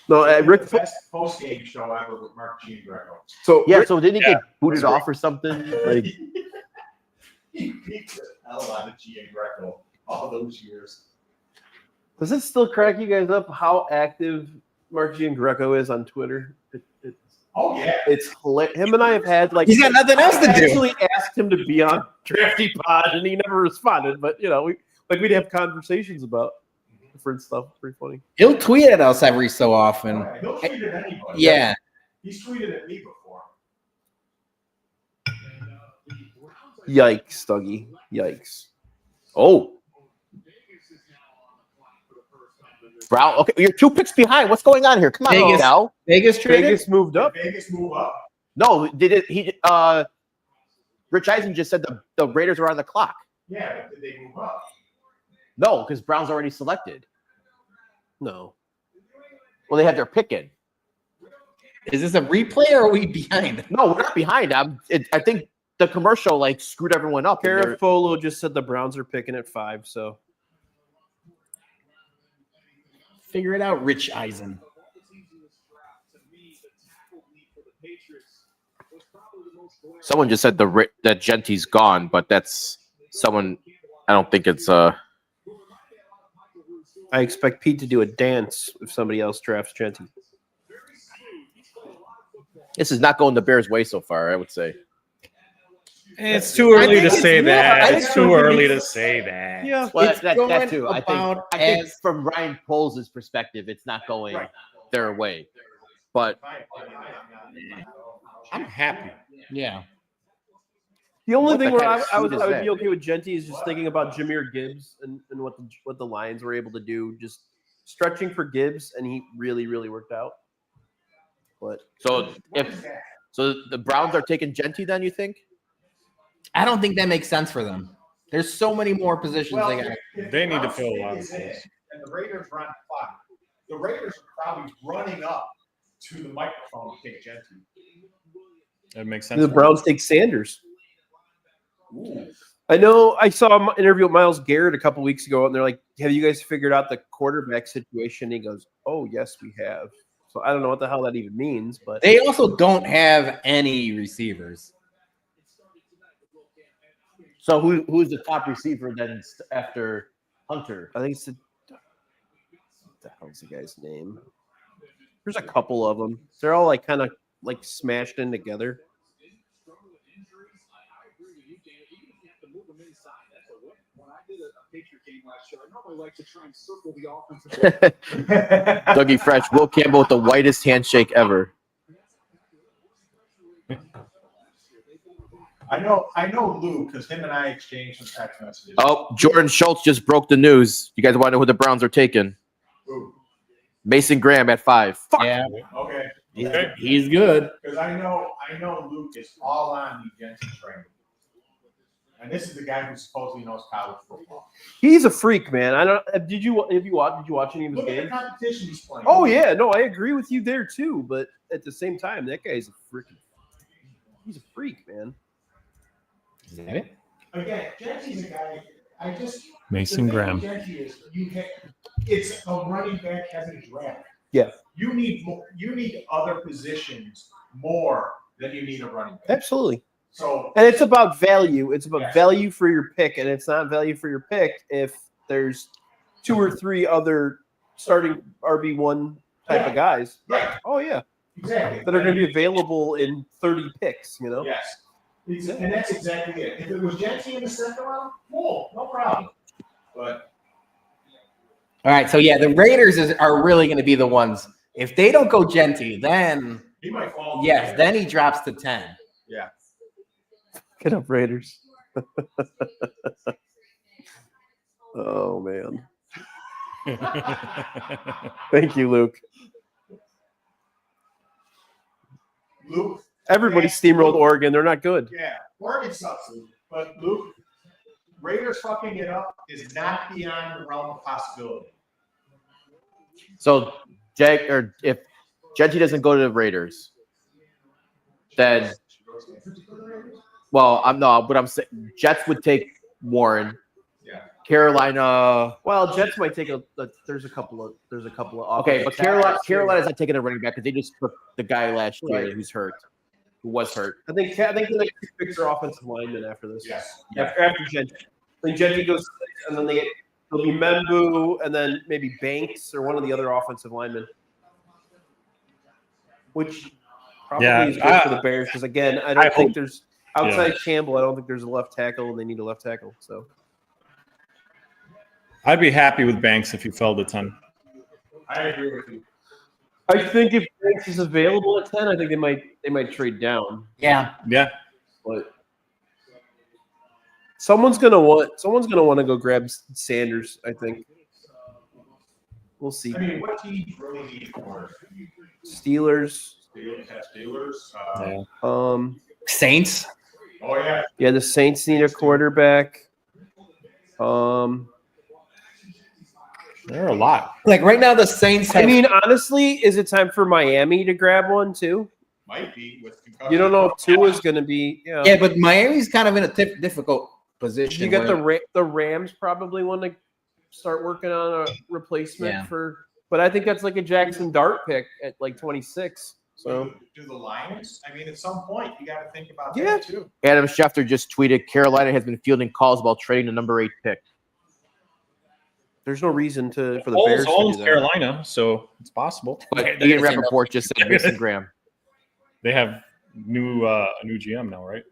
Speaker 4: No, Rick.
Speaker 5: Best post game show ever with Mark Giangreco.
Speaker 4: So
Speaker 1: Yeah,
Speaker 4: Rick,
Speaker 1: so didn't he
Speaker 3: Yeah,
Speaker 1: get booted
Speaker 3: that's
Speaker 1: off or something? Like,
Speaker 5: He beat the hell out of Giangreco. all those years.
Speaker 4: Does it still crack you guys up how active Mark Giangreco is on Twitter?
Speaker 5: Oh yeah.
Speaker 4: It's hilarious. Him and I have had like
Speaker 2: He's got nothing else to
Speaker 4: I
Speaker 2: do.
Speaker 4: actually asked him to be on Drafty Pod, and he never responded. But we'd have conversations about different stuff. Pretty funny.
Speaker 2: He'll tweet at us every so often.
Speaker 5: He'll tweet at anybody.
Speaker 2: Yeah.
Speaker 5: He's tweeted at me before.
Speaker 4: Yikes, Dougie. Yikes. Oh,
Speaker 1: Brown. Okay, you're 2 picks behind. What's going on here? Come on,
Speaker 2: Vegas.
Speaker 1: Cal.
Speaker 2: Vegas traded.
Speaker 4: Vegas moved up.
Speaker 5: Did Vegas move up?
Speaker 1: No, did it? Rich Eisen just said the Raiders are on the clock.
Speaker 5: Yeah, but did they move up?
Speaker 1: No, because Brown's already selected.
Speaker 4: No.
Speaker 1: Well, they have their pick in.
Speaker 2: Is this a replay or are we behind?
Speaker 1: No, we're not behind. I think the commercial like screwed everyone up. and they're-
Speaker 4: Carafolo just said the Browns are picking at 5. So
Speaker 2: Figure it out, Rich Eisen.
Speaker 1: Someone just said that Genty's gone, but that's someone. I don't think it's
Speaker 4: I expect Pete to do a dance if somebody else drafts Genty.
Speaker 1: This is not going the Bears' way so far. I would say.
Speaker 3: It's too early to
Speaker 2: think
Speaker 3: say
Speaker 2: it's-
Speaker 3: that.
Speaker 2: I
Speaker 3: It's
Speaker 2: think
Speaker 3: too
Speaker 2: it's-
Speaker 3: early to say that.
Speaker 4: Yeah.
Speaker 1: Well,
Speaker 2: It's
Speaker 1: that
Speaker 2: going
Speaker 1: too. I
Speaker 2: about
Speaker 1: think
Speaker 2: as-
Speaker 1: from Ryan Poles' perspective, it's not going
Speaker 5: Right.
Speaker 1: their way. But
Speaker 3: I'm happy.
Speaker 2: Yeah.
Speaker 4: The only
Speaker 1: What the
Speaker 4: thing where
Speaker 1: kind of
Speaker 4: I would
Speaker 1: suit is
Speaker 4: be
Speaker 1: that?
Speaker 4: okay with Genty is just thinking about Jahmyr Gibbs and what the Lions were able to do, just stretching for Gibbs, and he really, really worked out. But
Speaker 1: so the Browns are taking Genty, then you think?
Speaker 2: I don't think that makes sense for them. There's so many more positions they got.
Speaker 5: if
Speaker 3: They
Speaker 5: the
Speaker 3: need to
Speaker 5: Browns
Speaker 3: fill a
Speaker 5: pick
Speaker 3: lot of
Speaker 5: is in,
Speaker 3: space.
Speaker 5: and the Raiders run the clock, the Raiders are probably running up to the microphone to take Genty.
Speaker 3: That makes sense.
Speaker 4: the Browns take Sanders. I know I saw an interview with Myles Garrett a couple weeks ago, and they're like, "Have you guys figured out the quarterback situation?" And he goes, "Oh, yes, we have." So I don't know what the hell that even means, but
Speaker 2: They also don't have any receivers.
Speaker 1: So who's the top receiver then after Hunter?
Speaker 4: I think it's what the hell's the guy's name? There's a couple of them. They're all like kind of like smashed in together.
Speaker 1: Dougie Fresh, Will Campbell with the whitest handshake ever.
Speaker 5: I know Lou because him and I exchanged some text messages.
Speaker 1: Oh, Jordan Schultz just broke the news. You guys want to know who the Browns are taking?
Speaker 5: Ooh,
Speaker 1: Mason Graham at 5. Fuck.
Speaker 2: Yeah,
Speaker 5: okay.
Speaker 3: Okay.
Speaker 2: he's good.
Speaker 5: Because I know Luke is all on the Genty train. And this is the guy who supposedly knows college football.
Speaker 4: He's a freak, man. I don't. Did you watch any of his
Speaker 5: Look at the
Speaker 4: games?
Speaker 5: competition he's playing.
Speaker 4: Oh yeah, no, I agree with you there too. But at the same time, that guy's he's a freak, man.
Speaker 2: Is that it?
Speaker 5: Again, Genty's a guy. I just
Speaker 3: Mason
Speaker 5: the thing
Speaker 3: Graham.
Speaker 5: with Genty is it's a running back heavy draft.
Speaker 4: Yeah.
Speaker 5: You need more, you need other positions more than you need a running back.
Speaker 4: Absolutely.
Speaker 5: So
Speaker 4: And it's about value. It's about
Speaker 5: Yes.
Speaker 4: value for your pick, and it's not value for your pick if there's 2 or 3 other starting RB1 type of guys.
Speaker 5: right,
Speaker 4: Oh yeah,
Speaker 5: exactly.
Speaker 4: that are going to be available in 30 picks. You know.
Speaker 5: Yes. And that's exactly it. If it was Genty in the second round, cool, no problem. But
Speaker 2: All right, so yeah, the Raiders are really going to be the ones. If they don't go Genty, then
Speaker 5: he might fall.
Speaker 2: yes, then he drops to 10.
Speaker 5: Yeah.
Speaker 4: Get up, Raiders. Oh man, thank you, Luke.
Speaker 5: Luke.
Speaker 4: Everybody steamrolled Oregon. They're not good.
Speaker 5: Yeah. Oregon sucks, Luke. But Luke, Raiders fucking it up is not beyond the realm of possibility.
Speaker 1: So if Genty doesn't go to the Raiders, then I'm saying Jets would take Warren.
Speaker 5: Yeah.
Speaker 1: Carolina.
Speaker 4: Well, Jets might take there's a couple of
Speaker 1: Okay, but
Speaker 4: offensive-
Speaker 1: Carolina's not taking a running back because they just took the guy last year
Speaker 4: Right.
Speaker 1: who was hurt.
Speaker 4: I think the next 2 picks are offensive linemen after this.
Speaker 5: Yes.
Speaker 4: After Gentry. I think Genty goes 6, and then it'll be Membu, and then maybe Banks or one of the other offensive linemen. Which probably is good for the Bears because, again, I don't think there's outside Campbell. I don't think there's a left tackle, and they need a left tackle. So
Speaker 3: I'd be happy with Banks if he fell to 10.
Speaker 5: I agree with you.
Speaker 4: I think if Banks is available at 10, I think they might trade down.
Speaker 2: Yeah.
Speaker 3: Yeah.
Speaker 4: But someone's gonna want to go grab Sanders. I think. We'll see.
Speaker 5: I mean, what teams really need corners?
Speaker 4: Steelers.
Speaker 5: Steelers.
Speaker 2: Saints.
Speaker 5: Oh yeah.
Speaker 4: Yeah, the Saints need a quarterback.
Speaker 3: There are a lot.
Speaker 2: Like right now, the Saints have.
Speaker 4: I mean, honestly, is it time for Miami to grab one too?
Speaker 5: Might be with concussion.
Speaker 4: You don't know if Tua's going to be. You know.
Speaker 2: Yeah, but Miami's kind of in a difficult position.
Speaker 4: You got the Rams probably want to start working on a replacement for. But I think that's like a Jackson Dart pick at like 26. So
Speaker 5: do the Lions? I mean, at some point, you got to think about
Speaker 4: Yeah.
Speaker 5: that too.
Speaker 1: Adam Schefter just tweeted Carolina has been fielding calls about trading the number 8 pick.
Speaker 4: there's no reason for the Bears to
Speaker 3: owns
Speaker 4: do that.
Speaker 3: Carolina, so it's possible.
Speaker 1: But Ian Rappaport just said Mason Graham.
Speaker 3: They have a new GM now, right?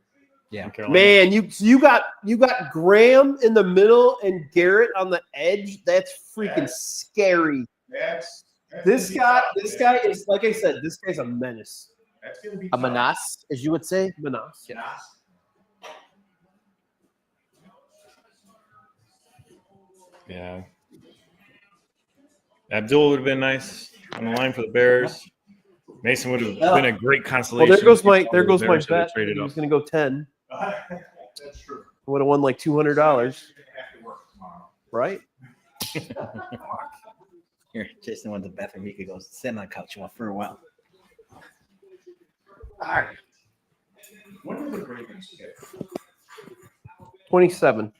Speaker 2: Yeah.
Speaker 3: In Carolina.
Speaker 4: Man, you got Graham in the middle and Garrett on the edge. That's freaking scary.
Speaker 5: That's
Speaker 4: This guy is, like I said, this guy's a menace.
Speaker 5: That's gonna be
Speaker 1: A menace, as you would say.
Speaker 4: Menace.
Speaker 5: Yeah.
Speaker 3: Yeah. Abdul would have been nice on the line for the Bears. Mason would have been a great
Speaker 4: Well,
Speaker 3: consolation.
Speaker 4: there goes
Speaker 3: if
Speaker 4: my
Speaker 3: the
Speaker 4: bet.
Speaker 3: Bears had
Speaker 4: He
Speaker 3: traded
Speaker 4: was
Speaker 3: up.
Speaker 4: going to go 10.
Speaker 5: That's true.
Speaker 4: Would have won like $200,
Speaker 5: Have to work tomorrow.
Speaker 4: right?
Speaker 2: Here, Jason went to the bathroom. He could go sit on the couch for a while.
Speaker 5: When did the Ravens get?
Speaker 4: 27.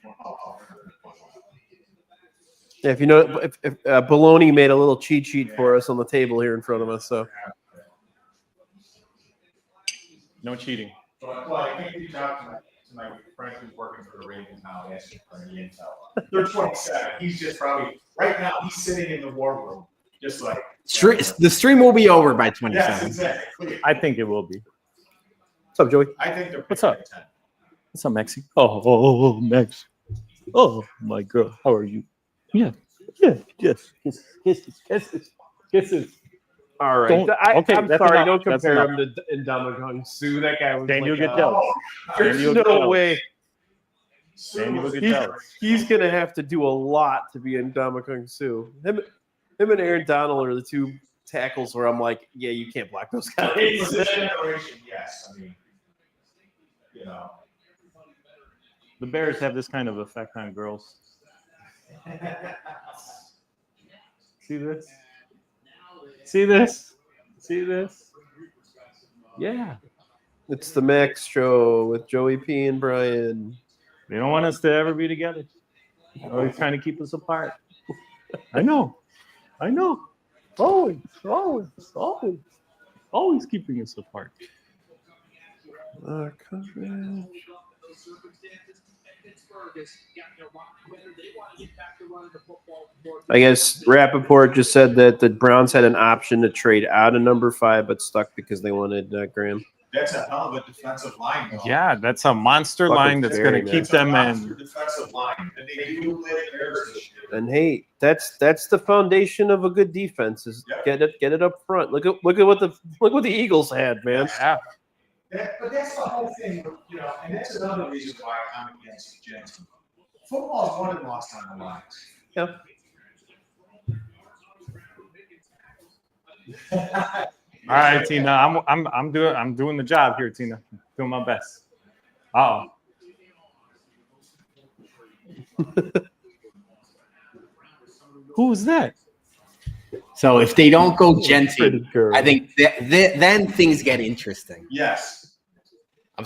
Speaker 4: Yeah, if you know, if Baloney made a little cheat sheet for us on the table here in front of us, so
Speaker 3: No cheating.
Speaker 5: So, well, I can't reach out to my friend who's working for the Ravens now, asking for any intel. They're 27. He's just probably right now. He's sitting in the war room, just like
Speaker 2: The stream will be over by 27.
Speaker 5: Yes, exactly.
Speaker 3: I think it will be.
Speaker 4: what's up, Joey?
Speaker 5: I think they're
Speaker 3: What's up?
Speaker 5: picking at 10.
Speaker 3: What's up, Maxie? Oh, Max. Oh, my girl. How are you? Yeah. Yes. Kisses.
Speaker 4: All right.
Speaker 3: Don't- okay,
Speaker 4: I'm
Speaker 3: that's
Speaker 4: sorry.
Speaker 3: enough.
Speaker 4: Don't
Speaker 3: That's
Speaker 4: compare him to Ndamukong Suh. That guy was
Speaker 3: Daniel
Speaker 4: like,
Speaker 3: Goodell.
Speaker 4: there's
Speaker 3: Daniel
Speaker 4: no
Speaker 3: Goodell.
Speaker 4: way.
Speaker 3: Daniel
Speaker 5: Sue-
Speaker 3: Goodell.
Speaker 4: He's going to have to do a lot to be Ndamukong Suh. Him and Aaron Donald are the two tackles where I'm like, yeah, you can't block those guys.
Speaker 5: For this generation, yes. I mean, you know.
Speaker 3: The Bears have this kind of effect on girls. See this? See this? See this? Yeah.
Speaker 4: It's the Max Show with Joey P and Brian.
Speaker 3: They don't want us to ever be together. They're always trying to keep us apart. I know. Always keeping us apart.
Speaker 4: Coverage. I guess Rappaport just said that the Browns had an option to trade out of number 5, but stuck because they wanted Graham.
Speaker 5: That's a hell of a defensive line, though.
Speaker 3: Yeah, that's a monster
Speaker 4: Fucking
Speaker 3: line that's going
Speaker 4: scary,
Speaker 3: to
Speaker 4: man.
Speaker 3: keep them
Speaker 5: Monster
Speaker 3: in.
Speaker 5: defensive line. And they do play the Bears this year.
Speaker 4: And hey, that's the foundation of a good defense is
Speaker 5: Yeah.
Speaker 4: get it up front. Look at what the Eagles had, man.
Speaker 3: Yeah.
Speaker 5: But that's the whole thing, you know, and that's another reason why I'm against Jensen. Football is won and lost on the lines.
Speaker 4: Yeah.
Speaker 3: All right, Tina. I'm doing the job here, Tina. Doing my best. Uh-oh. Who's that?
Speaker 2: So if they don't go Genty,
Speaker 4: Pretty girl.
Speaker 2: I think then things get interesting.
Speaker 5: Yes.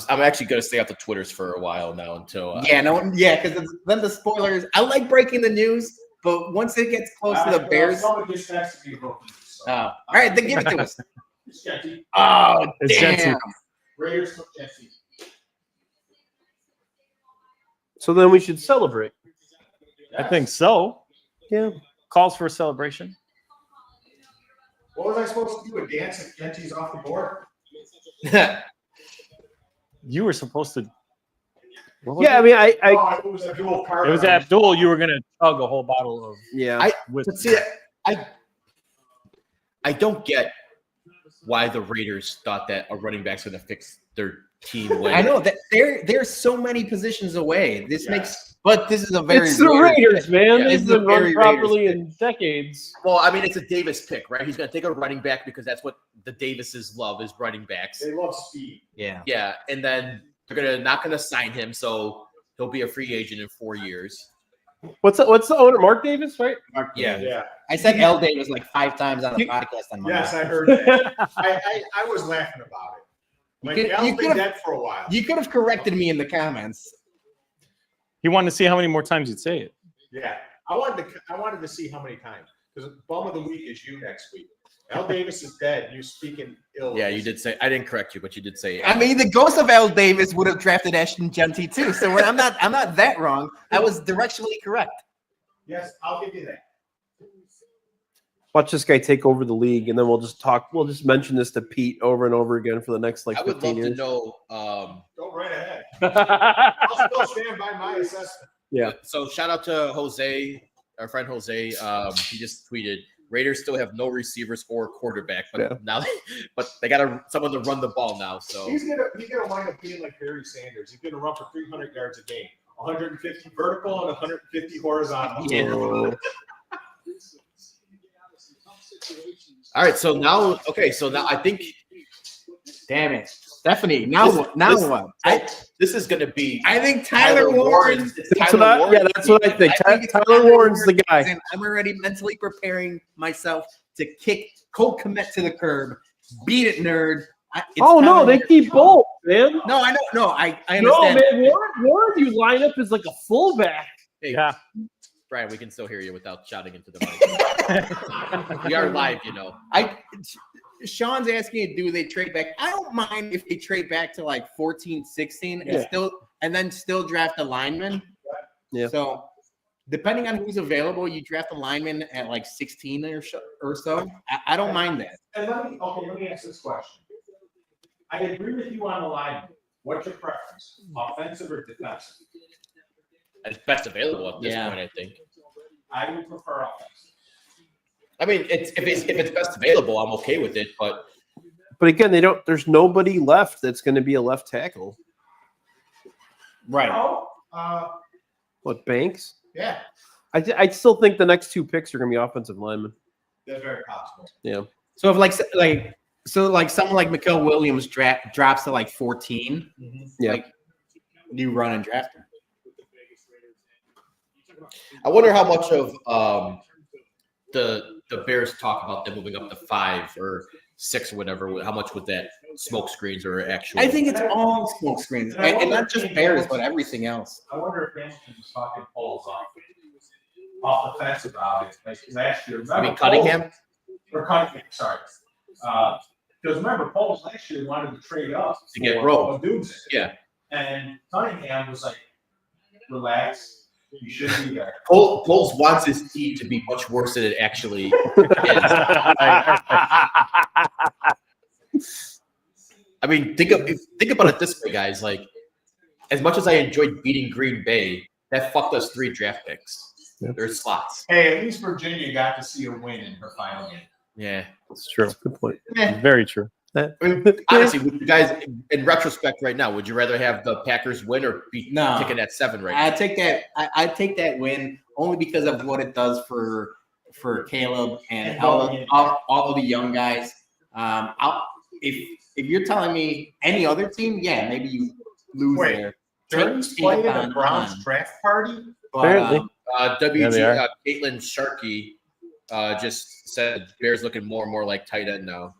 Speaker 1: I'm actually going to stay off the Twitters for a while now until.
Speaker 2: Because then the spoilers. I like breaking the news, but once it gets close to the Bears,
Speaker 5: Someone just has to be broken.
Speaker 2: all right, then give it to us.
Speaker 5: It's Jensen.
Speaker 2: Oh,
Speaker 3: It's
Speaker 2: damn.
Speaker 3: Genty.
Speaker 5: Raiders took Jensen.
Speaker 4: So then we should celebrate.
Speaker 3: I think so.
Speaker 4: Yeah.
Speaker 3: Calls for a celebration.
Speaker 5: What was I supposed to do? A dance if Gentry's off the board?
Speaker 3: You were supposed to. What was
Speaker 4: Yeah, I
Speaker 3: it?
Speaker 4: mean, I
Speaker 5: Oh, it was a dual card.
Speaker 3: It was Abdul. You were gonna chug a whole bottle of
Speaker 4: yeah.
Speaker 3: whiskey.
Speaker 1: But see, I don't get why the Raiders thought that a running back's going to fix their team win.
Speaker 2: I know that there's so many positions away. This makes, but this is a very
Speaker 4: It's the
Speaker 2: rare-
Speaker 4: Raiders, man.
Speaker 2: Yeah,
Speaker 4: They've
Speaker 2: it's a
Speaker 4: been run
Speaker 2: very
Speaker 4: properly
Speaker 2: Raiders
Speaker 4: in decades.
Speaker 1: Well, I mean, it's a Davis pick, right? He's going to take a running back because that's what the Davises love is running backs.
Speaker 5: They love speed.
Speaker 2: Yeah.
Speaker 1: Yeah, and then they're not going to sign him, so he'll be a free agent in 4 years.
Speaker 4: What's the owner? Mark Davis, right?
Speaker 1: Yeah.
Speaker 5: Yeah.
Speaker 2: I said L Davis like 5 times on the podcast on Monday.
Speaker 5: Yes, I heard that. I was laughing about it. Like,
Speaker 2: You could-
Speaker 5: Al's
Speaker 2: you
Speaker 5: been
Speaker 2: could've-
Speaker 5: dead for a while.
Speaker 2: You could have corrected me in the comments.
Speaker 3: He wanted to see how many more times you'd say it.
Speaker 5: Yeah. I wanted to see how many times. Because bum of the week is you next week. Al Davis is dead. You're speaking ill.
Speaker 1: Yeah, you did say. I didn't correct you, but you did say.
Speaker 2: I mean, the ghost of L Davis would have drafted Ashton Genty too. So I'm not that wrong. I was directionally correct.
Speaker 5: Yes, I'll give you that.
Speaker 4: Watch this guy take over the league, and then we'll just mention this to Pete over and over again for the next like
Speaker 1: I would
Speaker 4: 15
Speaker 1: love
Speaker 4: years.
Speaker 1: to know.
Speaker 5: Go right ahead. I'll still stand by my assessment.
Speaker 4: Yeah.
Speaker 1: So shout out to Jose, our friend Jose. He just tweeted, Raiders still have no receivers or quarterback, but
Speaker 4: Yeah.
Speaker 1: now they got someone to run the ball now. So
Speaker 5: He's gonna wind up being like Barry Sanders. He's gonna run for 300 yards a game, 150 vertical and 150 horizontal.
Speaker 2: Yeah.
Speaker 1: all right, so now I think
Speaker 2: Damn it, Stephanie. Now what? Now
Speaker 1: this-
Speaker 2: what?
Speaker 1: this is going to be
Speaker 2: I think Tyler Warren.
Speaker 1: It's
Speaker 4: That's
Speaker 1: Tyler
Speaker 4: what
Speaker 1: Warren.
Speaker 4: that's what I think.
Speaker 2: it's
Speaker 4: Tyler Warren's the guy.
Speaker 2: And I'm already mentally preparing myself to kick Cole Kmet to the curb. Beat it, nerd.
Speaker 4: Oh no, they keep both, man.
Speaker 2: No, I know. No, I
Speaker 4: No,
Speaker 2: understand.
Speaker 4: man, Warren, you line up as like a fullback.
Speaker 1: Hey,
Speaker 3: Yeah.
Speaker 1: Brian, we can still hear you without shouting into the mic. We are live, you know.
Speaker 2: Sean's asking, do they trade back? I don't mind if they trade back to like 14, 16 and then still draft a lineman.
Speaker 4: Yeah.
Speaker 2: So depending on who's available, you draft a lineman at like 16 or so. I don't mind that.
Speaker 5: And let me ask this question. I agree with you on the line. What's your preference, offensive or defensive?
Speaker 1: It's best available at this
Speaker 2: Yeah.
Speaker 1: point, I think.
Speaker 5: I would prefer offensive.
Speaker 1: I mean, if it's best available, I'm okay with it. But
Speaker 4: Again, there's nobody left that's going to be a left tackle.
Speaker 2: Right.
Speaker 5: No,
Speaker 4: What, Banks?
Speaker 5: yeah,
Speaker 4: I still think the next 2 picks are going to be offensive linemen.
Speaker 5: that's very possible.
Speaker 4: Yeah.
Speaker 2: So if like someone like Mikael Williams drops to like 14,
Speaker 4: Yeah.
Speaker 2: like you run and draft him.
Speaker 1: I wonder how much of the Bears talk about them moving up to 5 or 6 or whatever. How much with that smoke screens or actual?
Speaker 2: I think it's all smoke screens, and not just Bears, but everything else.
Speaker 5: I wonder if Benjamin was talking Poles off the fence about it. Like last year,
Speaker 1: I mean, Cunningham.
Speaker 5: Or Cunningham, sorry. Because remember, Poles last year wanted to trade up
Speaker 1: To get
Speaker 5: for
Speaker 1: Rowe.
Speaker 5: Odunze.
Speaker 1: Yeah.
Speaker 5: And Cunningham was like, relax. You shouldn't be there.
Speaker 1: Poles wants his team to be much worse than it actually is. I mean, think about it this way, guys. Like, as much as I enjoyed beating Green Bay, that fucked us 3 draft picks. There's slots.
Speaker 5: Hey, at least Virginia got to see a win in her final game.
Speaker 1: Yeah.
Speaker 3: It's true.
Speaker 4: Good point.
Speaker 3: Very true.
Speaker 1: I mean, honestly, would you guys, in retrospect, right now, would you rather have the Packers win or be
Speaker 2: No.
Speaker 1: kicking at 7 right
Speaker 2: I
Speaker 1: now?
Speaker 2: take that. I take that win only because of what it does for Caleb and all of the young guys. If you're telling me any other team, yeah, maybe you lose
Speaker 5: Wait,
Speaker 2: there.
Speaker 5: Durden's
Speaker 2: Take
Speaker 5: playing
Speaker 2: on-
Speaker 5: the Browns draft party?
Speaker 2: But,
Speaker 4: Apparently.
Speaker 1: WG,
Speaker 3: they are.
Speaker 1: Caitlin Sharkey just said Bears looking more and more like tight end now.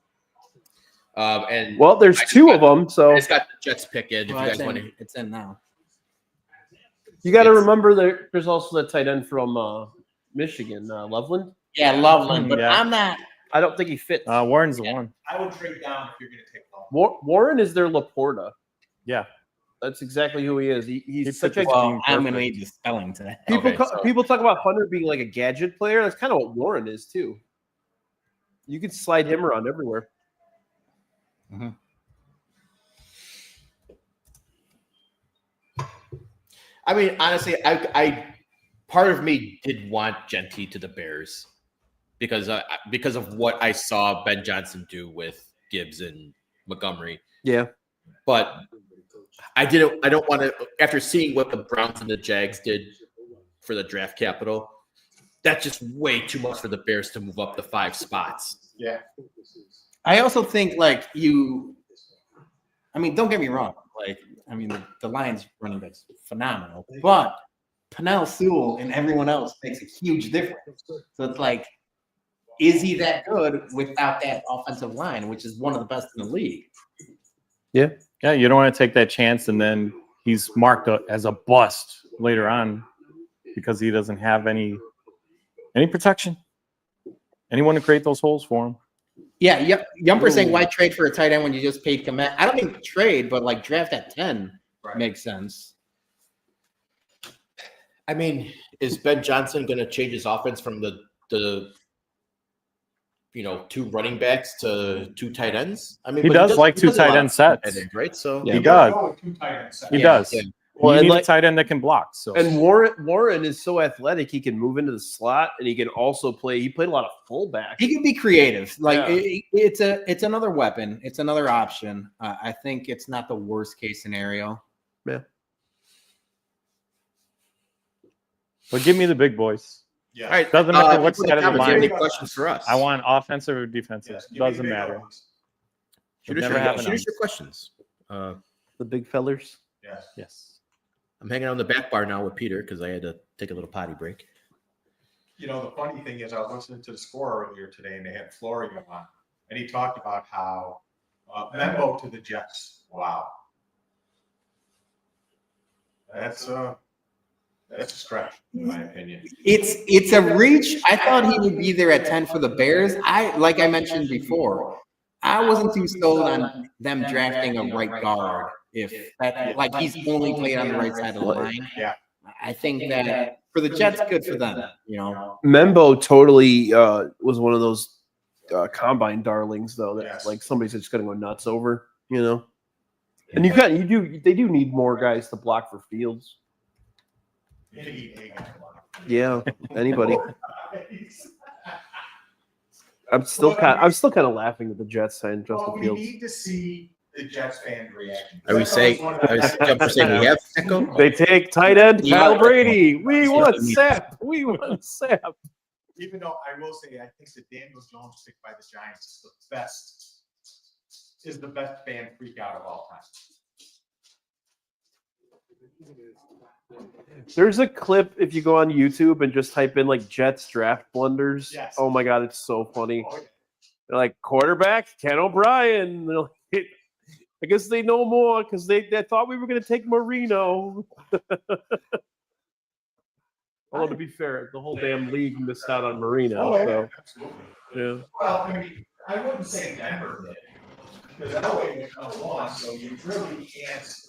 Speaker 1: And
Speaker 4: Well, there's
Speaker 1: I just
Speaker 4: 2
Speaker 1: got-
Speaker 4: of them, so
Speaker 1: I just got the Jets pick in. If
Speaker 2: well,
Speaker 1: you
Speaker 2: it's
Speaker 1: guys want to,
Speaker 2: in, it's in now.
Speaker 4: you got to
Speaker 1: it's-
Speaker 4: remember there's also the tight end from Michigan, Loveland.
Speaker 2: Yeah, Loveland, but
Speaker 3: Yeah.
Speaker 2: I'm not.
Speaker 4: I don't think he fits.
Speaker 3: Warren's the one.
Speaker 5: I would trade down if you're going to take Lowe.
Speaker 4: Warren is their Laporta.
Speaker 3: Yeah.
Speaker 4: That's exactly who he is. He's such a
Speaker 3: fits
Speaker 2: Well,
Speaker 3: team
Speaker 2: I'm going to
Speaker 3: perfect.
Speaker 2: need the spelling today.
Speaker 4: people talk about Hunter being like a gadget player. That's kind of what Warren is too. You can slide him around everywhere.
Speaker 1: I mean, honestly, I part of me did want Genty to the Bears because of what I saw Ben Johnson do with Gibbs and Montgomery.
Speaker 4: Yeah.
Speaker 1: But I don't want to, after seeing what the Browns and the Jags did for the draft capital, that's just way too much for the Bears to move up the 5 spots.
Speaker 5: Yeah.
Speaker 2: I also think like I mean, don't get me wrong. Like, I mean, the Lions running back's phenomenal, but Penei Sewell and everyone else makes a huge difference. So it's like, is he that good without that offensive line, which is one of the best in the league?
Speaker 3: Yeah, you don't want to take that chance, and then he's marked as a bust later on because he doesn't have any protection. Anyone to create those holes for him.
Speaker 2: Yeah, Yumper saying why trade for a tight end when you just paid Kmet? I don't think trade, but like draft at 10 makes sense.
Speaker 1: I mean, is Ben Johnson going to change his offense from the 2 running backs to 2 tight ends? I mean,
Speaker 3: He
Speaker 1: but
Speaker 3: does like
Speaker 1: he
Speaker 3: 2
Speaker 1: does a
Speaker 3: tight
Speaker 1: lot
Speaker 3: end
Speaker 1: of
Speaker 3: sets.
Speaker 1: tight ends, right? So
Speaker 3: He does. He does.
Speaker 1: yeah.
Speaker 4: Well,
Speaker 3: You
Speaker 4: and
Speaker 3: need
Speaker 4: like-
Speaker 3: a tight end that can block. So
Speaker 4: And Warren is so athletic; he can move into the slot, and he can also play. He played a lot of fullback.
Speaker 2: He can be creative. Like
Speaker 4: Yeah.
Speaker 2: it's another weapon. It's another option. I think it's not the worst case scenario.
Speaker 3: but give me the big boys.
Speaker 5: Yeah.
Speaker 1: All right,
Speaker 3: Doesn't matter what
Speaker 1: people in
Speaker 3: side of the
Speaker 1: comments, you have
Speaker 3: line.
Speaker 1: any questions for us?
Speaker 3: I want offensive or defensive.
Speaker 5: Yes, give me the
Speaker 3: Doesn't
Speaker 5: big
Speaker 3: matter.
Speaker 5: ones.
Speaker 1: shoot us
Speaker 3: never
Speaker 1: your,
Speaker 3: have
Speaker 1: shoot
Speaker 3: enough.
Speaker 1: us your questions.
Speaker 4: The big fellers.
Speaker 5: Yes.
Speaker 3: Yes.
Speaker 1: I'm hanging out in the back bar now with Peter because I had to take a little potty break.
Speaker 5: You know, the funny thing is, I was listening to the score earlier today, and they had Florio on, and he talked about how Membo to the Jets. Wow, that's a stretch, in my opinion.
Speaker 2: It's a reach. I thought he would be there at 10 for the Bears. Like I mentioned before, I wasn't too sold on them drafting a right guard. If that, like, he's only played on the right side of the line.
Speaker 5: Yeah.
Speaker 2: I think that for the Jets, good for them. You know,
Speaker 4: Membo totally was one of those combine darlings, though. That
Speaker 5: Yes.
Speaker 4: like somebody's just going to go nuts over, And they do need more guys to block for Fields. Yeah, anybody. I'm still kind of laughing at the Jets signing
Speaker 5: Well,
Speaker 4: Justin
Speaker 5: we
Speaker 4: Fields.
Speaker 5: need to see the Jets fan reaction.
Speaker 1: Are we saying? Jumper saying we have Echo?
Speaker 4: They take tight end
Speaker 1: Yeah.
Speaker 4: Kyle Brady. We
Speaker 1: Yeah.
Speaker 4: want Sap. We want Sap.
Speaker 5: Even though I will say, I think the Daniel Jones pick by the Giants is the best fan freak out of all time.
Speaker 4: There's a clip if you go on YouTube and just type in like Jets draft blunders.
Speaker 5: Yes.
Speaker 4: Oh my god, it's so funny.
Speaker 5: Oh, yeah.
Speaker 4: They're like quarterback Ken O'Brien. They're like, I guess they know more because they thought we were going to take Marino. Although to be fair, the whole damn league missed out on Marino.
Speaker 5: Oh, yeah,
Speaker 4: So
Speaker 5: absolutely.
Speaker 4: yeah.
Speaker 5: Well, I mean, I wouldn't say Denver did, because Elway was number 1, so you really can't.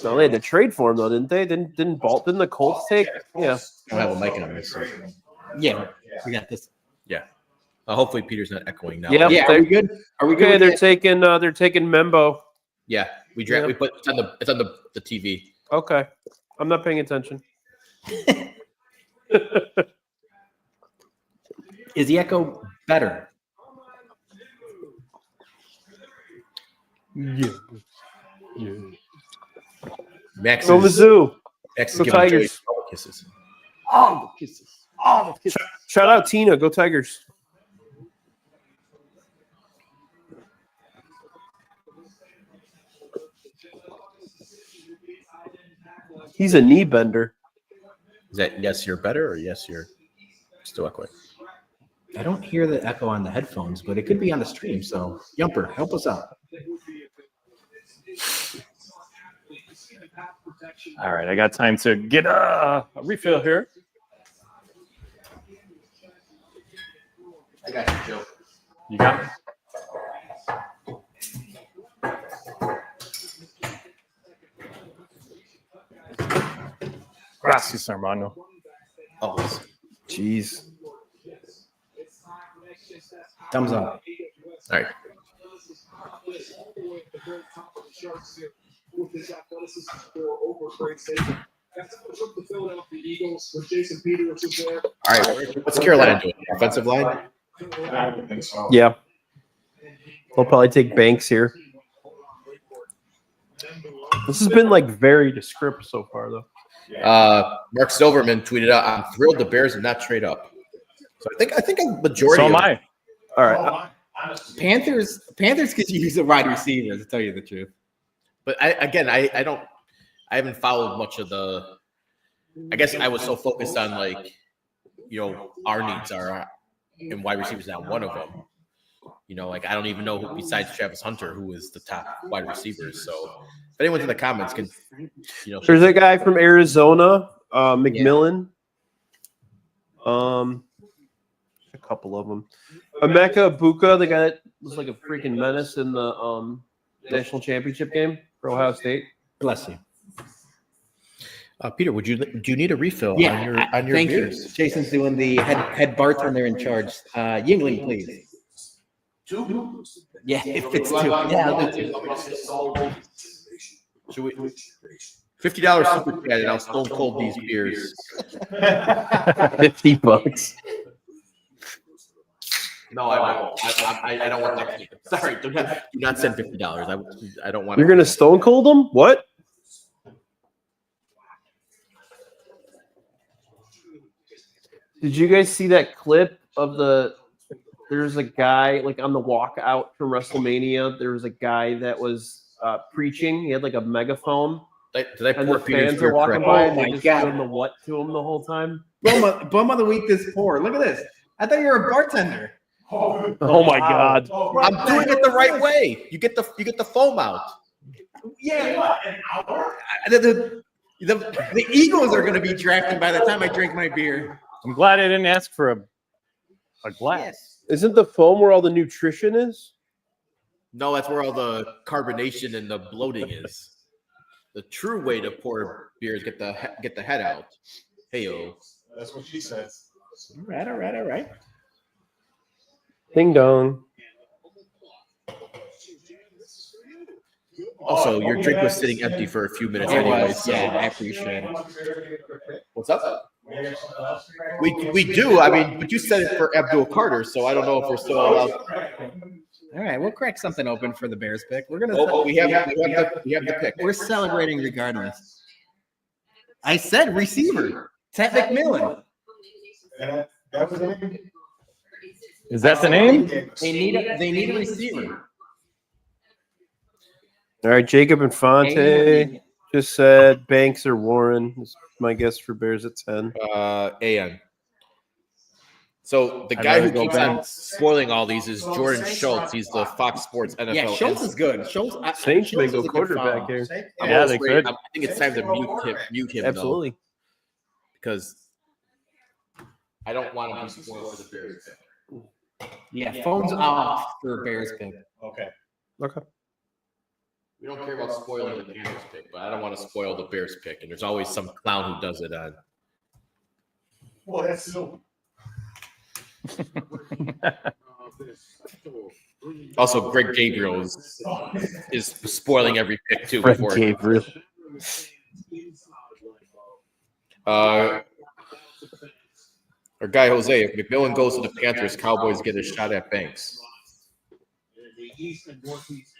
Speaker 1: No, they had to trade for him though, didn't they? Didn't the Colts take? Yeah.
Speaker 5: I
Speaker 1: don't have a mic on this.
Speaker 2: Yeah, we got this.
Speaker 1: Hopefully Peter's not echoing now.
Speaker 4: Yeah.
Speaker 2: Yeah, are we good? Are we good?
Speaker 4: Okay,
Speaker 2: with
Speaker 4: they're
Speaker 2: that?
Speaker 4: taking Membo.
Speaker 1: Yeah. We draft.
Speaker 4: Yeah.
Speaker 1: We put it's on the TV.
Speaker 4: Okay, I'm not paying attention.
Speaker 2: Is the echo better?
Speaker 3: Yeah. Yeah.
Speaker 1: Max
Speaker 4: Go
Speaker 1: is,
Speaker 4: Mizzou.
Speaker 1: Max is
Speaker 4: Go
Speaker 1: giving Joey
Speaker 4: Tigers.
Speaker 1: all the kisses.
Speaker 2: All the kisses. All the kisses.
Speaker 4: Shout out Tina. Go Tigers. He's a knee bender.
Speaker 1: Is that yes, you're better, or yes, you're still echoing?
Speaker 2: I don't hear the echo on the headphones, but it could be on the stream. So, Yumper, help us out.
Speaker 3: All right, I got time to get a refill here.
Speaker 1: I got you, Joe.
Speaker 3: You got it? Gracias, hermano.
Speaker 1: Oh,
Speaker 2: Jeez. Thumbs up.
Speaker 1: all right. All right. What's Carolina doing? Offensive line?
Speaker 5: I don't think so.
Speaker 4: Yeah. They'll probably take Banks here. This has been like very descriptive so far, though.
Speaker 1: Mark Silverman tweeted out, "I'm thrilled the Bears did not trade up." So I think a majority.
Speaker 3: So am
Speaker 1: of-
Speaker 3: I.
Speaker 4: All right.
Speaker 5: Honestly,
Speaker 2: Panthers could use a wide receiver, to tell you the truth.
Speaker 1: But I haven't followed much of the. I guess I was so focused on like, our needs are, and wide receivers not one of them. Like I don't even know who besides Travis Hunter who is the top wide receivers. So if anyone's in the comments can,
Speaker 4: There's a guy from Arizona, McMillan. A couple of them. Emeka Ibuka, the guy that was like a freaking menace in the national championship game for Ohio State.
Speaker 2: Bless you.
Speaker 1: Peter, do you need a refill
Speaker 2: Yeah,
Speaker 1: on your
Speaker 2: thank
Speaker 1: beers?
Speaker 2: you. Jason's doing the head bartender in charge. Yingling, please. Yeah, if it's two. Yeah, I'll do two.
Speaker 1: Should we $50 super chat and I'll stone cold these beers.
Speaker 4: $50.
Speaker 1: No, I won't. I don't want that. Sorry, do not send $50. I don't want.
Speaker 4: You're gonna stone cold them? What? Did you guys see that clip of there's a guy like on the walk out from WrestleMania. There was a guy that was preaching. He had like a megaphone,
Speaker 1: Did I
Speaker 4: and
Speaker 1: pour
Speaker 4: the
Speaker 1: Peter's
Speaker 4: fans
Speaker 1: beer
Speaker 4: are walking
Speaker 1: correctly?
Speaker 4: by
Speaker 2: Oh
Speaker 4: and
Speaker 2: my
Speaker 4: they're just
Speaker 2: God.
Speaker 4: doing the what to him the whole time.
Speaker 2: Bum of the week this poor. Look at this. I thought you were a bartender.
Speaker 4: Oh my God!
Speaker 1: I'm doing it the right way. You get the foam out.
Speaker 2: Yeah. The Eagles are going to be drafted by the time I drink my beer.
Speaker 3: I'm glad I didn't ask for a glass.
Speaker 4: Isn't the foam where all the nutrition is?
Speaker 1: No, that's where all the carbonation and the bloating is. The true way to pour beer is get the head out. Hey-o.
Speaker 5: That's what she says.
Speaker 2: All right.
Speaker 4: Ding dong.
Speaker 1: Also, your drink was sitting empty for a few minutes
Speaker 2: It
Speaker 1: anyway.
Speaker 2: was.
Speaker 1: So
Speaker 2: Yeah, I appreciate it.
Speaker 1: what's up? We do. I mean, but you said it for Abdul Carter, so I don't know if we're still allowed.
Speaker 2: All right, we'll crack something open for the Bears pick. We're gonna.
Speaker 1: Oh, we have the pick.
Speaker 2: We're celebrating regardless. I said receiver. Ted McMillan.
Speaker 5: And that was it.
Speaker 3: Is that the name?
Speaker 2: They need a receiver.
Speaker 4: All right, Jacob Infante just said Banks or Warren is my guess for Bears at 10.
Speaker 1: AN. So the guy who keeps on spoiling all these is Jordan Schultz. He's the Fox Sports NFL.
Speaker 2: Yeah, Schultz is good.
Speaker 4: Saints may
Speaker 2: Schultz
Speaker 4: go
Speaker 2: is a good
Speaker 4: quarterback
Speaker 2: follow.
Speaker 4: here.
Speaker 3: Yeah, they could.
Speaker 1: I think it's time to mute him
Speaker 4: Absolutely.
Speaker 1: though, because I don't want to be spoiled for the Bears.
Speaker 2: Yeah, phones off for Bears pick.
Speaker 5: Okay.
Speaker 4: Okay.
Speaker 1: We don't care about spoiling the Panthers pick, but I don't want to spoil the Bears pick. And there's always some clown who does it on.
Speaker 5: Well, that's so.
Speaker 1: Also, Greg Gabriel is spoiling every pick too.
Speaker 4: Fred
Speaker 1: Before
Speaker 4: Gabriel.
Speaker 1: our guy Jose, if McMillan goes to the Panthers, Cowboys get a shot at Banks.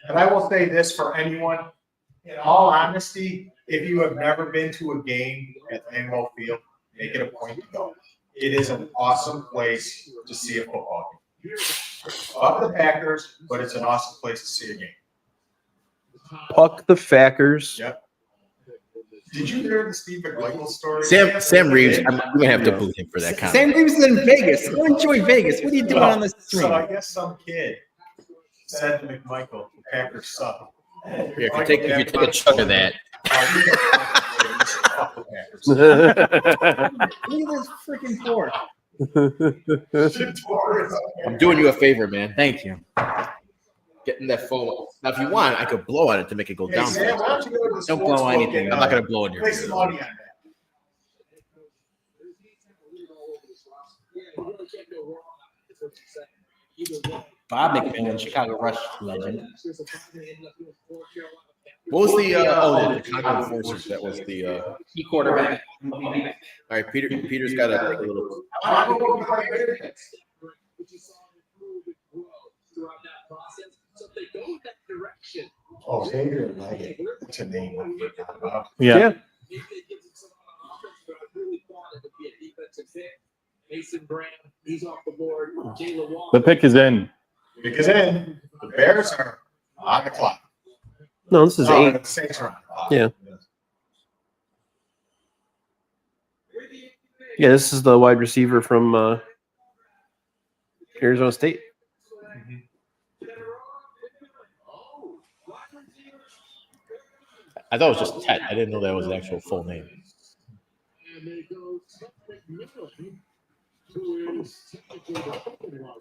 Speaker 5: And I will say this for anyone, in all honesty, if you have never been to a game at Lambeau Field, make it a point to go. It is an awesome place to see a football game. Fuck the Packers, but it's an awesome place to see a game.
Speaker 4: Puck the Fackers.
Speaker 5: Yep. Did you hear the Steve McMichael story?
Speaker 1: Sam Reeves, I'm gonna have to boot him for that comment.
Speaker 2: Sam Reeves is in Vegas. Go enjoy Vegas. What are you doing on the stream?
Speaker 5: So I guess some kid said to McMichael, the Packers suck.
Speaker 1: Here, if you take a chunk of that,
Speaker 2: Look at this freaking pork.
Speaker 1: I'm doing you a favor, man.
Speaker 2: Thank you.
Speaker 1: Getting that foam. Now, if you want, I could blow on it to make it go
Speaker 5: Hey,
Speaker 1: down.
Speaker 5: Sam, why don't you go to the
Speaker 2: Don't blow
Speaker 5: sportsbook
Speaker 2: anything.
Speaker 5: and,
Speaker 1: I'm not gonna blow in your
Speaker 5: Play some
Speaker 1: beer.
Speaker 5: money on
Speaker 2: Bob McMillan, Chicago Rush legend.
Speaker 1: What was the Chicago Enforcers? That was the
Speaker 2: Key quarterback.
Speaker 1: all right. Peter's got to take a little.
Speaker 5: Oh, Xavier Leggett. What's a name? I forgot about.
Speaker 3: Yeah. The pick is in.
Speaker 5: Because then the Bears are on the clock.
Speaker 4: No, this is
Speaker 5: Oh,
Speaker 4: 8.
Speaker 5: the Saints are on the clock.
Speaker 4: Yeah. Yeah, this is the wide receiver from Arizona State.
Speaker 1: I thought it was just Tet. I didn't know that was the actual full name.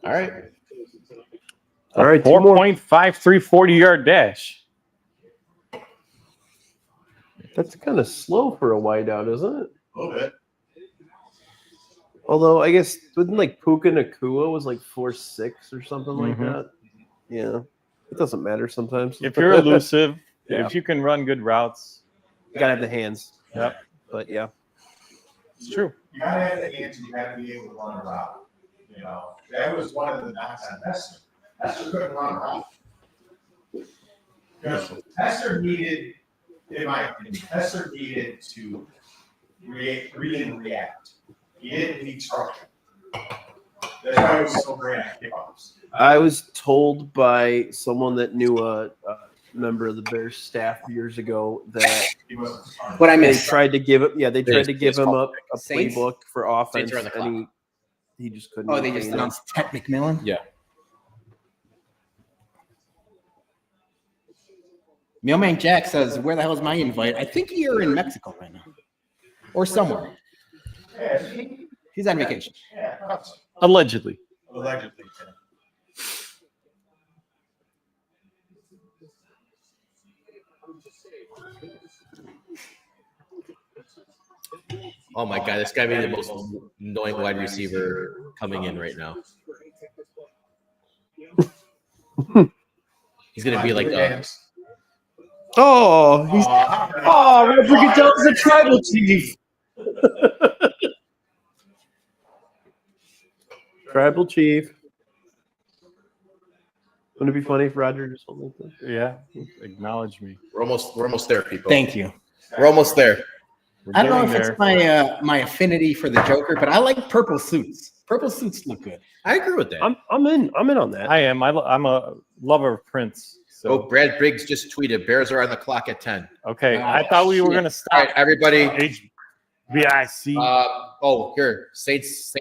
Speaker 1: All right.
Speaker 4: All right, 2 more.
Speaker 3: 4.53 40-yard dash.
Speaker 4: That's kind of slow for a wideout, isn't it?
Speaker 5: A little bit.
Speaker 4: Although I guess wouldn't like Puka Nakua was like 4.6 or something like
Speaker 3: Mhm.
Speaker 4: that. Yeah, it doesn't matter sometimes.
Speaker 3: If you're elusive,
Speaker 4: Yeah.
Speaker 3: if you can run good routes,
Speaker 4: you gotta have the hands.
Speaker 3: Yep.
Speaker 4: But yeah,
Speaker 3: it's true.
Speaker 5: You gotta have the hands and you gotta be able to run a route. You know, that was one of the knocks on Hester. Hester couldn't run a route. Because Hester needed, in my opinion, Hester needed to read and react. He didn't need structure. That's why he was so great at kickoffs.
Speaker 4: I was told by someone that knew a member of the Bears staff years ago that
Speaker 5: He wasn't smart.
Speaker 2: What I
Speaker 4: they
Speaker 2: missed.
Speaker 4: tried to give him. Yeah, they tried
Speaker 1: Saints-
Speaker 4: to give him a
Speaker 2: Saints?
Speaker 4: playbook for offense,
Speaker 1: Saints are on the
Speaker 4: and he just couldn't.
Speaker 2: Oh, they just
Speaker 4: maintain it.
Speaker 2: announced Ted McMillan.
Speaker 1: Yeah.
Speaker 2: Mailman Jack says, "Where the hell is my invite?" I think you're in Mexico right now, or somewhere.
Speaker 5: Yeah, he-
Speaker 2: He's on vacation.
Speaker 5: yeah, perhaps.
Speaker 3: Allegedly.
Speaker 5: Allegedly.
Speaker 1: Oh my God, this guy may be the most annoying wide receiver coming in right now. He's gonna be like
Speaker 4: Oh, he's Robert Goodell's a tribal chief. Tribal chief. Wouldn't it be funny if Roger just went like this?
Speaker 3: Yeah. Acknowledge me.
Speaker 1: we're almost there, people.
Speaker 2: Thank you.
Speaker 1: We're almost there.
Speaker 3: We're
Speaker 2: I don't know if
Speaker 3: getting
Speaker 2: it's my affinity for the Joker, but I like purple suits. Purple suits look good.
Speaker 1: I agree with that.
Speaker 4: I'm in on that.
Speaker 3: I am. I'm a lover of Prince. So
Speaker 1: Oh, Brad Briggs just tweeted, Bears are on the clock at 10.
Speaker 3: okay.
Speaker 2: Oh,
Speaker 3: I thought we were
Speaker 2: shit.
Speaker 3: gonna
Speaker 1: All
Speaker 3: stop.
Speaker 1: right, everybody.
Speaker 3: HBIC.
Speaker 1: Here, Saints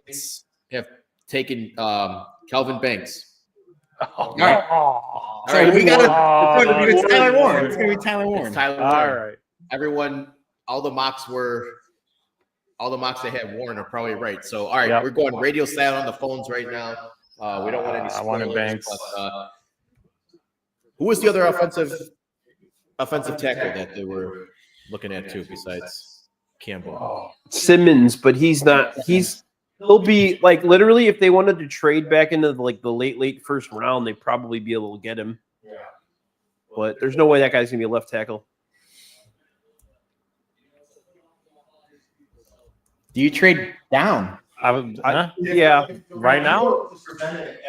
Speaker 1: have taken Kelvin Banks.
Speaker 2: All right.
Speaker 3: Oh,
Speaker 2: So we got
Speaker 3: Oh,
Speaker 2: to. It's Tyler Warren. It's
Speaker 3: Lord.
Speaker 2: gonna be Tyler Warren.
Speaker 1: It's Tyler
Speaker 3: All
Speaker 1: Warren.
Speaker 3: right.
Speaker 1: Everyone, all the mocks that had Warren are probably right. So, all right,
Speaker 3: Yep.
Speaker 1: we're going radio silent on the phones right now. We don't want any
Speaker 3: I wanted
Speaker 1: spoilers,
Speaker 3: Banks.
Speaker 1: but, who was the other offensive tackle that they were looking at too, besides Campbell?
Speaker 4: Simmons, but he's not. He'll be like literally if they wanted to trade back into the late first round, they'd probably be able to get him.
Speaker 5: Yeah.
Speaker 4: But there's no way that guy's gonna be a left tackle.
Speaker 2: Do you trade down?
Speaker 4: Yeah.
Speaker 3: Right now?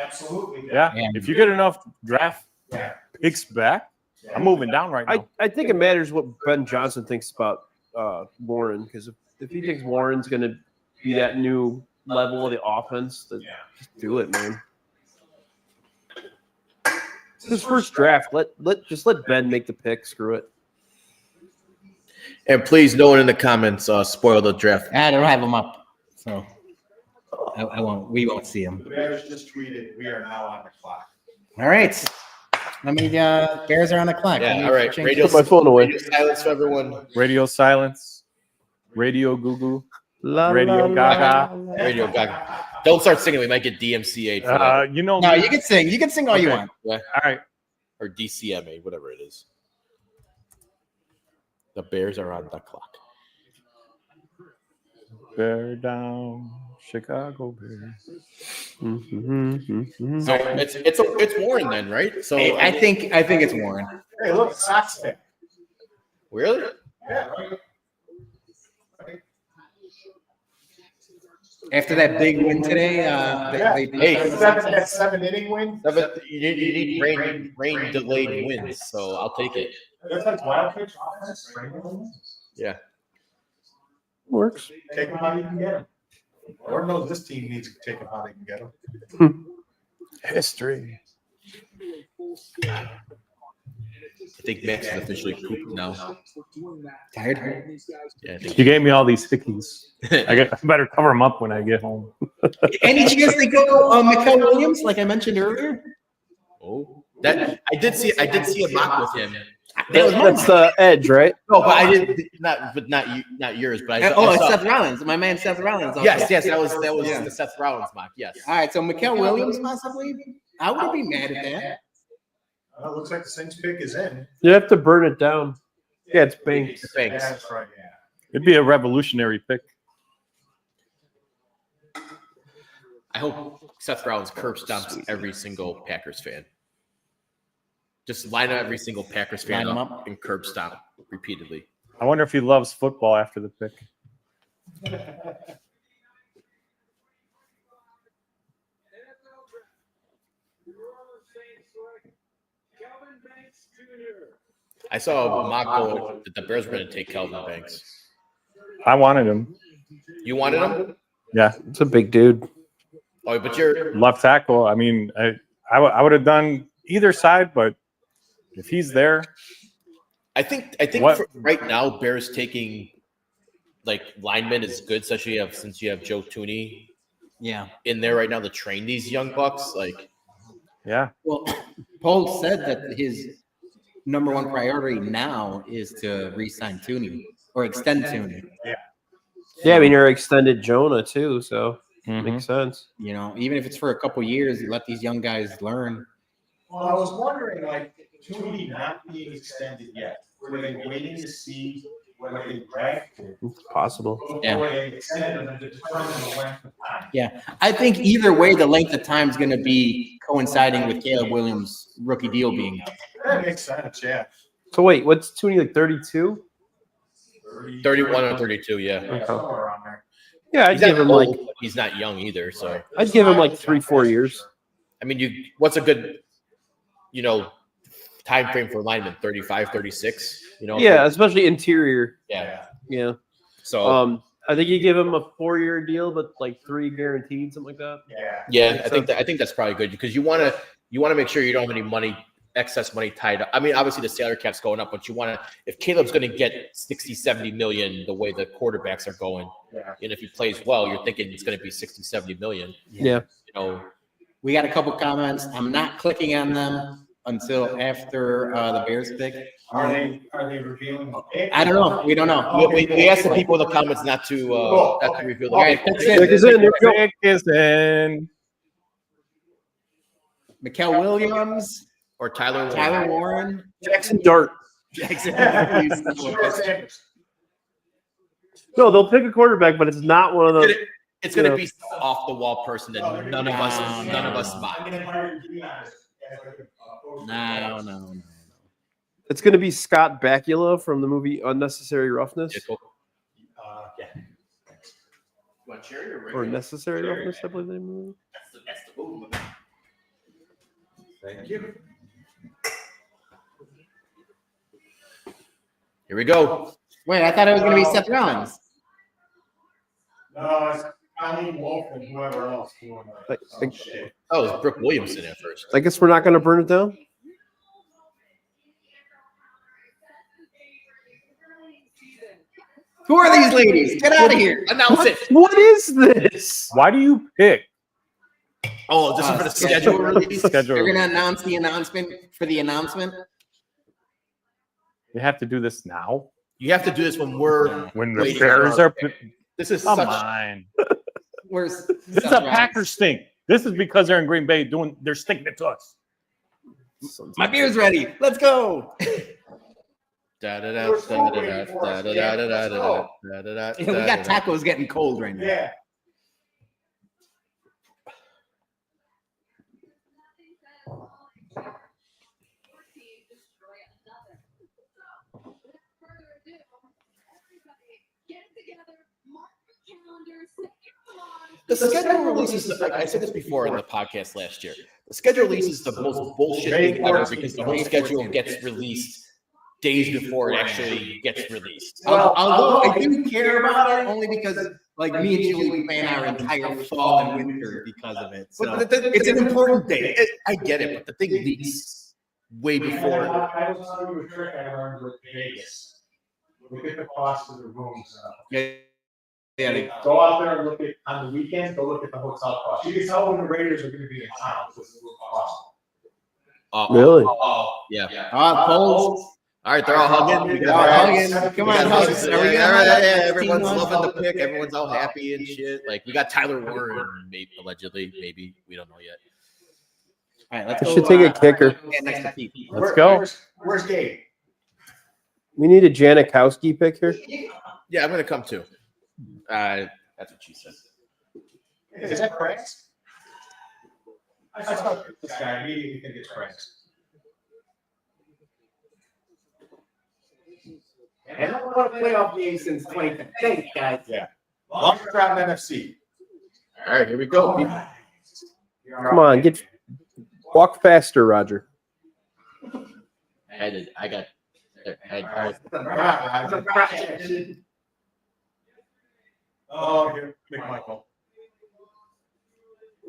Speaker 5: Absolutely.
Speaker 3: Yeah.
Speaker 2: Yeah.
Speaker 3: If you get enough draft
Speaker 5: Yeah.
Speaker 3: picks back, I'm moving down right now.
Speaker 4: I think it matters what Ben Johnson thinks about Warren, because if he thinks Warren's gonna be that new level of the offense, then just do it, man. It's his first draft. Let Ben make the pick. Screw it.
Speaker 1: And please, no one in the comments spoil the draft.
Speaker 2: I don't have them up, so I won't. We won't see them.
Speaker 5: The Bears just tweeted, "We are now on the clock."
Speaker 2: All right. Let me. Bears are on the clock. Let
Speaker 1: Yeah,
Speaker 2: me
Speaker 1: all right.
Speaker 2: change
Speaker 1: Radio,
Speaker 4: Put my phone away.
Speaker 1: radio silence for everyone.
Speaker 3: Radio silence. Radio Goo
Speaker 4: La,
Speaker 3: Radio
Speaker 4: la,
Speaker 3: Gaga.
Speaker 4: la, la.
Speaker 1: Radio Gaga. Don't start singing. We might get DMCA for that.
Speaker 3: You know.
Speaker 2: No,
Speaker 3: me.
Speaker 2: you can sing. You can sing all you
Speaker 3: Okay.
Speaker 2: want.
Speaker 3: All right.
Speaker 1: Or DCMA, whatever it is. The Bears are on the clock.
Speaker 3: Bear down. Chicago Bears.
Speaker 1: So it's Warren then, right? So
Speaker 2: I think it's Warren.
Speaker 5: Hey, look, Sox fan.
Speaker 1: really,
Speaker 5: Yeah, right.
Speaker 2: After that big win today,
Speaker 5: Yeah.
Speaker 2: they
Speaker 5: That 7-inning win.
Speaker 1: you need rain delayed wins. So I'll take it.
Speaker 5: That's like wild pitch offense.
Speaker 1: Yeah.
Speaker 3: Works.
Speaker 5: Take them how you can get them. Lord knows this team needs to take them how they can get them.
Speaker 3: History.
Speaker 1: I think Max is officially pooped now.
Speaker 2: tired.
Speaker 1: Yeah, I think.
Speaker 3: You gave me all these hickeys. I better cover them up when I get home.
Speaker 2: Any chance they go Mikael Williams, like I mentioned earlier?
Speaker 1: Oh, that I did see a mock with him.
Speaker 7: That's the edge, right?
Speaker 1: No, but I did not yours, but I
Speaker 2: It's
Speaker 1: saw.
Speaker 2: Seth Rollins, my man Seth Rollins.
Speaker 1: Yes, that was
Speaker 2: Yeah.
Speaker 1: the Seth Rollins mock. Yes.
Speaker 2: All right, so Mikael Williams possibly. I wouldn't be mad at that.
Speaker 5: Looks like the Saints pick is in.
Speaker 7: You have to burn it down. Yeah, it's Banks.
Speaker 1: Thanks.
Speaker 5: That's right, yeah.
Speaker 3: It'd be a revolutionary pick.
Speaker 1: I hope Seth Rollins curb stomps every single Packers fan. Just line up every single Packers fan
Speaker 2: Line 'em
Speaker 1: up
Speaker 2: up.
Speaker 1: and curb stomp repeatedly.
Speaker 3: I wonder if he loves football after the pick.
Speaker 1: I saw a mock go that the Bears were going to take Kelvin Banks.
Speaker 3: I wanted him.
Speaker 1: You wanted him?
Speaker 3: Yeah,
Speaker 7: It's a big dude.
Speaker 1: Oh, but you're
Speaker 3: left tackle. I mean, I would have done either side, but if he's there,
Speaker 1: I think
Speaker 3: What?
Speaker 1: for right now Bears taking like linemen is good, especially since you have Joe Tooney
Speaker 2: Yeah.
Speaker 1: in there right now to train these young bucks. Like,
Speaker 3: yeah,
Speaker 2: Well, Paul said that his number one priority now is to re-sign Tooney or extend Tooney.
Speaker 7: Yeah, I mean, you're extended Jonah too, so
Speaker 3: Mhm.
Speaker 7: makes sense.
Speaker 2: You know, even if it's for a couple years, you let these young guys learn.
Speaker 5: Well, I was wondering, like, Tooney not being extended yet. Were they waiting to see what they drafted
Speaker 7: It's possible.
Speaker 5: before
Speaker 2: Yeah.
Speaker 5: they extended them to determine the length of time?
Speaker 2: Yeah, I think either way, the length of time is going to be coinciding with Caleb Williams' rookie deal being up.
Speaker 5: That makes sense, yeah.
Speaker 7: So wait, what's Tooney like 32?
Speaker 1: 31 or 32, yeah.
Speaker 5: Yeah, somewhere around there.
Speaker 7: Yeah, I'd
Speaker 1: He's not
Speaker 7: give him like
Speaker 1: old, but he's not young either. So,
Speaker 7: I'd give him like 3-4 years.
Speaker 1: I mean, what's a good, time frame for linemen? 35, 36,
Speaker 7: Yeah, especially interior.
Speaker 1: Yeah.
Speaker 7: Yeah.
Speaker 1: So,
Speaker 7: I think you give him a 4-year deal, but like 3 guaranteed, something like that.
Speaker 5: Yeah.
Speaker 1: yeah, I think that's probably good because you want to make sure you don't have any excess money tied up. I mean, obviously the salary cap's going up, but you want to, if Caleb's going to get 60, 70 million the way the quarterbacks are going,
Speaker 5: Yeah.
Speaker 1: and if he plays well, you're thinking it's going to be 60, 70 million.
Speaker 7: Yeah.
Speaker 2: We got a couple comments. I'm not clicking on them until after the Bears pick.
Speaker 5: Are they revealing? the pick?
Speaker 2: I don't know. We don't know.
Speaker 1: We asked the people in the comments not to reveal the
Speaker 2: All right,
Speaker 1: pick.
Speaker 2: picks in.
Speaker 7: Pick is in. Here we go.
Speaker 3: Pick is in.
Speaker 2: Mikael Williams,
Speaker 1: Or Tyler
Speaker 2: Warren,
Speaker 7: Jackson Dart.
Speaker 2: Jackson.
Speaker 7: No, they'll pick a quarterback, but it's not one of those.
Speaker 1: It's going to be some off the wall person that none of us mock.
Speaker 2: No.
Speaker 7: It's going to be Scott Bakula from the movie Unnecessary Roughness
Speaker 5: Yeah.
Speaker 7: or Necessary Roughness, I believe the name of the movie.
Speaker 1: That's the move.
Speaker 5: Thank you.
Speaker 1: Here we go.
Speaker 2: Wait, I thought it was going to be Seth Rollins.
Speaker 5: No, it's Colleen Wolf and whoever else doing
Speaker 7: Like,
Speaker 5: that. Oh, shit.
Speaker 1: Oh, it was Brooke Williamson at first.
Speaker 7: I guess we're not going to burn it down.
Speaker 2: Who are these ladies? Get out of here.
Speaker 1: Announce it.
Speaker 7: What is this?
Speaker 3: Why do you pick?
Speaker 1: Oh, this is for the schedule release.
Speaker 3: Schedule.
Speaker 2: They're going to announce the announcement for the announcement.
Speaker 3: You have to do this now
Speaker 1: You have to do this when we're
Speaker 3: when the
Speaker 1: waiting
Speaker 3: Bears
Speaker 1: for our
Speaker 3: are.
Speaker 1: pick. This is
Speaker 3: Come
Speaker 1: such.
Speaker 3: on,
Speaker 2: Where's
Speaker 3: this is a Packers stink. This is because they're in Green Bay they're stinking it to us.
Speaker 2: My beer's ready. Let's go.
Speaker 1: We got
Speaker 2: We got tacos getting cold right now.
Speaker 5: Yeah.
Speaker 1: The schedule releases, I said this before in the podcast last year. The schedule release is the most bullshit thing ever because the whole schedule gets released days before it actually gets released.
Speaker 2: Although I do care about it only because, like, me and Julie plan our entire fall and winter because of it. So it's an important day.
Speaker 1: I get it, but the thing leaks way
Speaker 5: And
Speaker 1: before.
Speaker 5: I will tell you a trick I learned with Vegas. Look at the cost of the rooms. Go out there and look at, on the weekends, go look at the hotel cost. You can tell when the Raiders are gonna be in town, because it will cost.
Speaker 7: Really?
Speaker 1: Yeah.
Speaker 2: Polls.
Speaker 1: All right, they're all hugging. We
Speaker 2: All
Speaker 1: got
Speaker 2: right,
Speaker 1: hugs.
Speaker 2: come
Speaker 1: We
Speaker 2: on,
Speaker 1: got
Speaker 2: hugs.
Speaker 1: hugs.
Speaker 2: Are we gonna
Speaker 1: Yeah,
Speaker 2: hug
Speaker 1: yeah,
Speaker 2: up
Speaker 1: everyone's
Speaker 2: 15
Speaker 1: loving the
Speaker 2: months?
Speaker 1: pick. Everyone's all happy and shit. Like we got Tyler Warren, maybe allegedly, maybe we don't know yet.
Speaker 2: All right, let's
Speaker 7: I
Speaker 2: go.
Speaker 7: should take a kicker.
Speaker 2: Next to Pete.
Speaker 3: Let's go.
Speaker 5: Where's Gabe?
Speaker 7: We need a Janikowski pick here.
Speaker 1: Yeah, I'm gonna come too. That's what she said.
Speaker 5: Is that Craig's? I saw this guy, I immediately think it's Craig's.
Speaker 2: I don't want to playoff game since 2010. Thanks, guys.
Speaker 5: Yeah. Longest round NFC.
Speaker 1: All right, here we go.
Speaker 7: Come on, walk faster, Roger.
Speaker 1: I got.
Speaker 5: Oh, here, McMichael.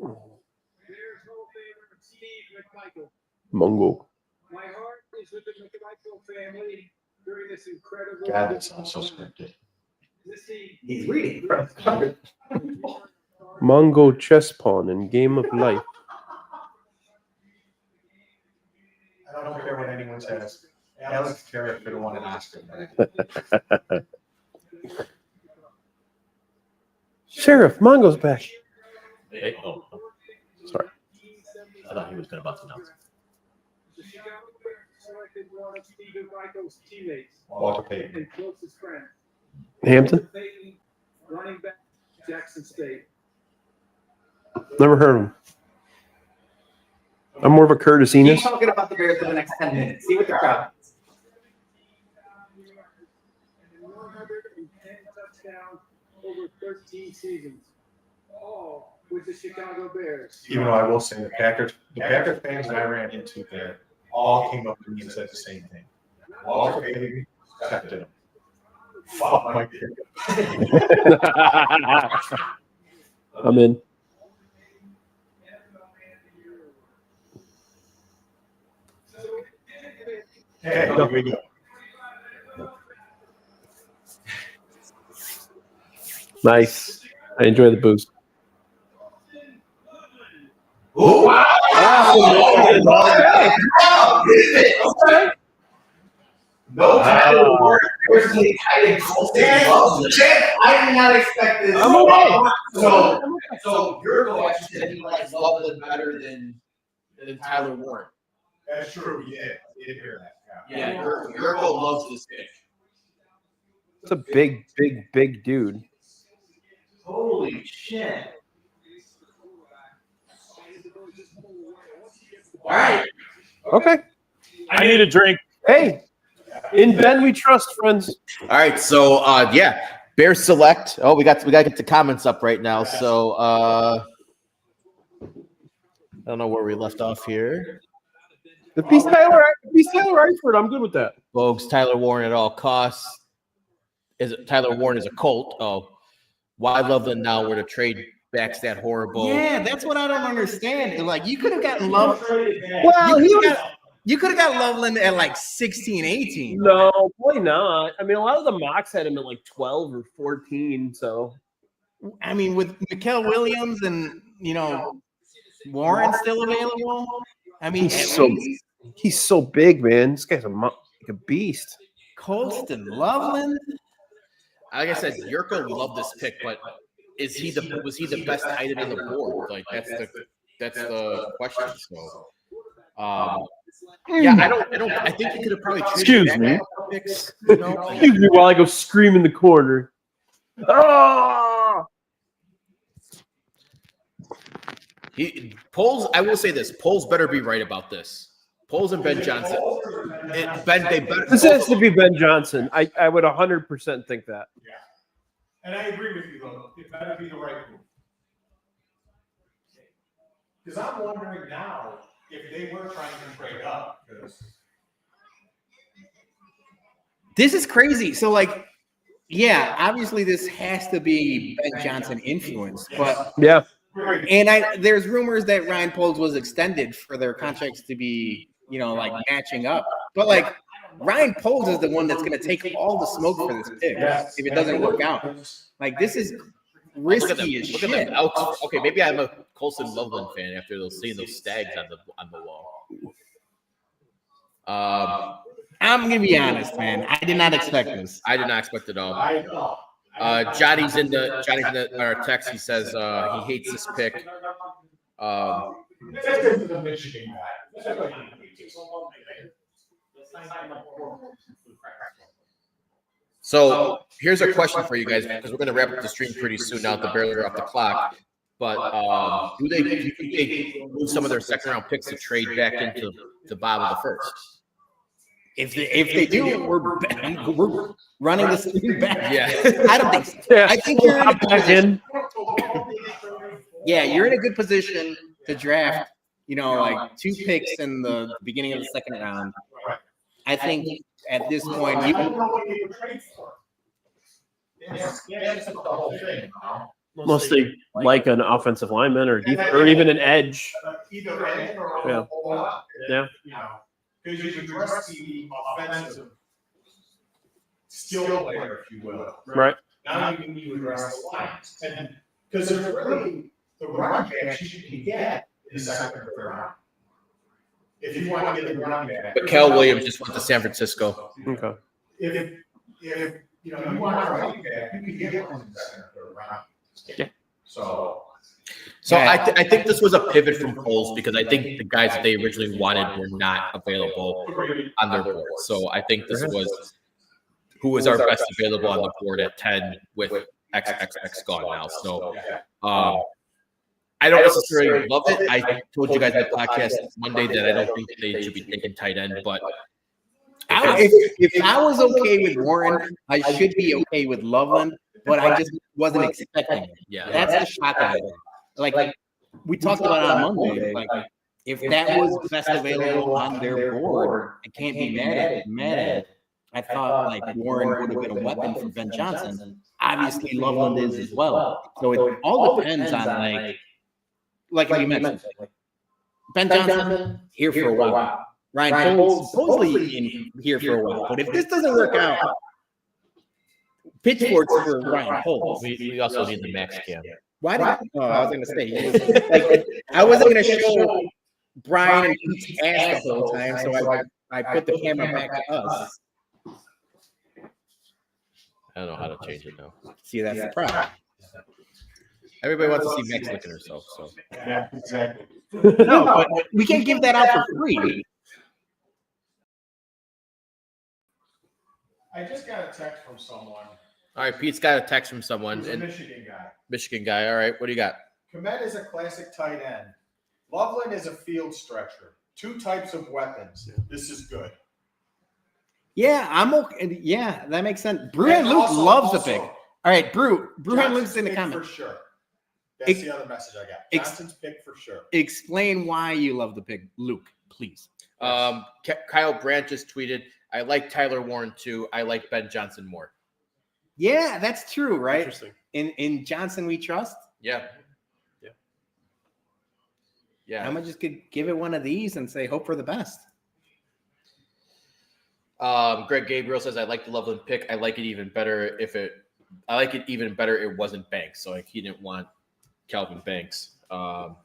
Speaker 6: Bears Hall of Famer Steve McMichael.
Speaker 7: Mungo.
Speaker 6: My heart is with the McMichael family during this incredible.
Speaker 5: God, that sounds so scripted.
Speaker 6: This team.
Speaker 2: He's reading.
Speaker 7: Mungo chess pawn in Game of Life.
Speaker 5: I don't care what anyone says. Alex Carrick could have won an Oscar.
Speaker 7: Sheriff, Mongo's back.
Speaker 1: Oh,
Speaker 7: Sorry.
Speaker 1: I thought he was gonna bust it down.
Speaker 6: The Chicago Bears selected one of Steve McMichael's teammates
Speaker 5: Walter Payton.
Speaker 6: and closest friend.
Speaker 7: Hampton?
Speaker 6: Payton, running back, Jackson State.
Speaker 7: Never heard of him. I'm more of a Curtis
Speaker 2: Keep
Speaker 7: Enos.
Speaker 2: talking about the Bears for the next 10 minutes. See what the crowd.
Speaker 6: And 110 touchdowns over 13 seasons. All with the Chicago Bears.
Speaker 5: Even though I will say the Packers fans that I ran into there all came up to me and said the same thing. Walter Payton accepted him. Fuck my kid.
Speaker 7: I'm in.
Speaker 5: Hey, here we go.
Speaker 7: Nice. I enjoy the boost.
Speaker 5: No,
Speaker 2: I did not expect this.
Speaker 1: I'm okay. So Yurko actually said he likes Loveland better than Tyler Warren.
Speaker 5: that's true. Yeah, I did hear that.
Speaker 1: Yeah, Yurko loves this pick.
Speaker 7: It's a big, big, big dude.
Speaker 1: Holy shit! All right.
Speaker 7: Okay.
Speaker 3: I need a drink.
Speaker 7: Hey, in Ben we trust, friends.
Speaker 1: All right. So yeah, Bears select. Oh, we got to get the comments up right now. So I don't know where we left off here.
Speaker 7: The piece Tyler Eifert, I'm good with that.
Speaker 1: Bogues, Tyler Warren at all costs. Is it Tyler Warren is a Colt? Oh, why Loveland now? Where the trade back's that horrible?
Speaker 2: Yeah, that's what I don't understand. Like, you could have gotten Love.
Speaker 7: Well,
Speaker 2: You could have got Loveland at like 16, 18.
Speaker 7: No, probably not. I mean, a lot of the mocks had him at like 12 or 14. So
Speaker 2: I mean, with Mikael Williams and, Warren still available. I mean,
Speaker 7: he's so big, man. This guy's like a beast.
Speaker 2: Colston Loveland.
Speaker 1: Like I said, Yurko loved this pick, but was he the best item on the board? Like that's the question. So, yeah, I think he could have probably traded
Speaker 3: Excuse
Speaker 1: back
Speaker 3: me.
Speaker 1: a couple picks. You know, like,
Speaker 7: Excuse me while I go scream in the corner. Oh!
Speaker 1: Poles. I will say this: Poles better be right about this. Poles and Ben Johnson. They better.
Speaker 7: This has to be Ben Johnson. I would 100% think that.
Speaker 5: And I agree with you, though. It better be the right move. Because I'm wondering now if they were trying to trade up. Because
Speaker 2: This is crazy. So, like, yeah, obviously this has to be Ben Johnson influence, but
Speaker 7: Yeah.
Speaker 2: there's rumors that Ryan Poles was extended for their contracts to be, like matching up. But like Ryan Poles is the one that's going to take all the smoke for this pick if it doesn't work out. Like this is risky as
Speaker 1: Look
Speaker 2: shit.
Speaker 1: at them. Okay, maybe I'm a Colson Loveland fan after seeing those stags on the wall.
Speaker 2: I'm gonna be honest, man. I did not expect this.
Speaker 1: I did not expect it all.
Speaker 5: I know.
Speaker 1: Johnny's in our text. He says he hates this pick.
Speaker 5: That's good for the Michigan guy.
Speaker 1: So here's a question for you guys because we're going to wrap up the stream pretty soon now that the Bears are off the clock. But do you think they move some of their second round picks to trade back into the bottom of the first?
Speaker 2: If they do, we're running this thing back.
Speaker 1: Yeah.
Speaker 2: I don't think so.
Speaker 7: Yeah.
Speaker 2: I think you're in a
Speaker 7: Hop
Speaker 2: good
Speaker 7: back
Speaker 2: position.
Speaker 7: in.
Speaker 2: Yeah, you're in a good position to draft, like 2 picks in the beginning of the second round. I think at this point,
Speaker 5: I don't know what you would trade for. That's the whole thing.
Speaker 7: Unless they like an offensive lineman or even an edge.
Speaker 5: Either end or
Speaker 7: Yeah.
Speaker 5: a whole lot.
Speaker 7: Yeah.
Speaker 5: Because you address the offensive skill player, if you will.
Speaker 7: Right.
Speaker 5: Now you address the lines. And because there's really the running backs you can get in the second or third round. If you want to get the running back.
Speaker 1: But Cal Williams just went to San Francisco.
Speaker 7: Okay.
Speaker 5: If you want a running back, you can get one in the second or third round.
Speaker 7: Yeah.
Speaker 5: So
Speaker 1: I think this was a pivot from Poles because I think the guys that they originally wanted were not available on their board. So I think this was who was our best available on the board at 10 with XXX gone now. So I don't necessarily love it. I told you guys in the podcast Monday that I don't think they should be taking tight end, but
Speaker 2: if I was okay with Warren, I should be okay with Loveland, but I just wasn't expecting it.
Speaker 1: yeah.
Speaker 2: That's the shock of it. Like we talked about it on Monday. Like if that was best available on their board, I can't be mad at it. I thought like Warren would have been a weapon for Ben Johnson. Obviously, Loveland is as well. So it all depends on like you mentioned, Ben Johnson here for a while. Ryan Poles supposedly in here for a while. But if this doesn't work out, pitchforks for Ryan Poles.
Speaker 1: We also need the max cam.
Speaker 2: Why did I was going to say, I wasn't going to show Brian and Pete's ass the whole time, so I put the camera back to us.
Speaker 1: I don't know how to change it now.
Speaker 2: See, that's the problem.
Speaker 1: Everybody wants to see Max looking herself. So
Speaker 5: yeah, exactly.
Speaker 2: No, but we can't give that out for free.
Speaker 5: I just got a text from someone.
Speaker 1: all right, Pete's got a text from someone
Speaker 5: Who's a
Speaker 1: and
Speaker 5: Michigan guy.
Speaker 1: Michigan guy. All right, what do you got?
Speaker 5: Komet is a classic tight end. Loveland is a field stretcher. 2 types of weapons. This is good.
Speaker 2: Yeah, I'm okay. Yeah, that makes sense. Bruhan Luke loves the pick. All right, Bruhan Luke's in the
Speaker 5: Johnson's pick
Speaker 2: comments.
Speaker 5: for sure. That's the other message I got. Johnson's pick for sure.
Speaker 2: Explain why you love the pick, Luke, please.
Speaker 1: Kyle Brandt just tweeted, I like Tyler Warren too. I like Ben Johnson more.
Speaker 2: Yeah, that's true, right?
Speaker 7: Interesting.
Speaker 2: In Johnson we trust.
Speaker 1: Yeah.
Speaker 2: I'm gonna just give it one of these and say hope for the best.
Speaker 1: Greg Gabriel says, I like the Loveland pick. I like it even better it wasn't Banks. So like he didn't want Calvin Banks. So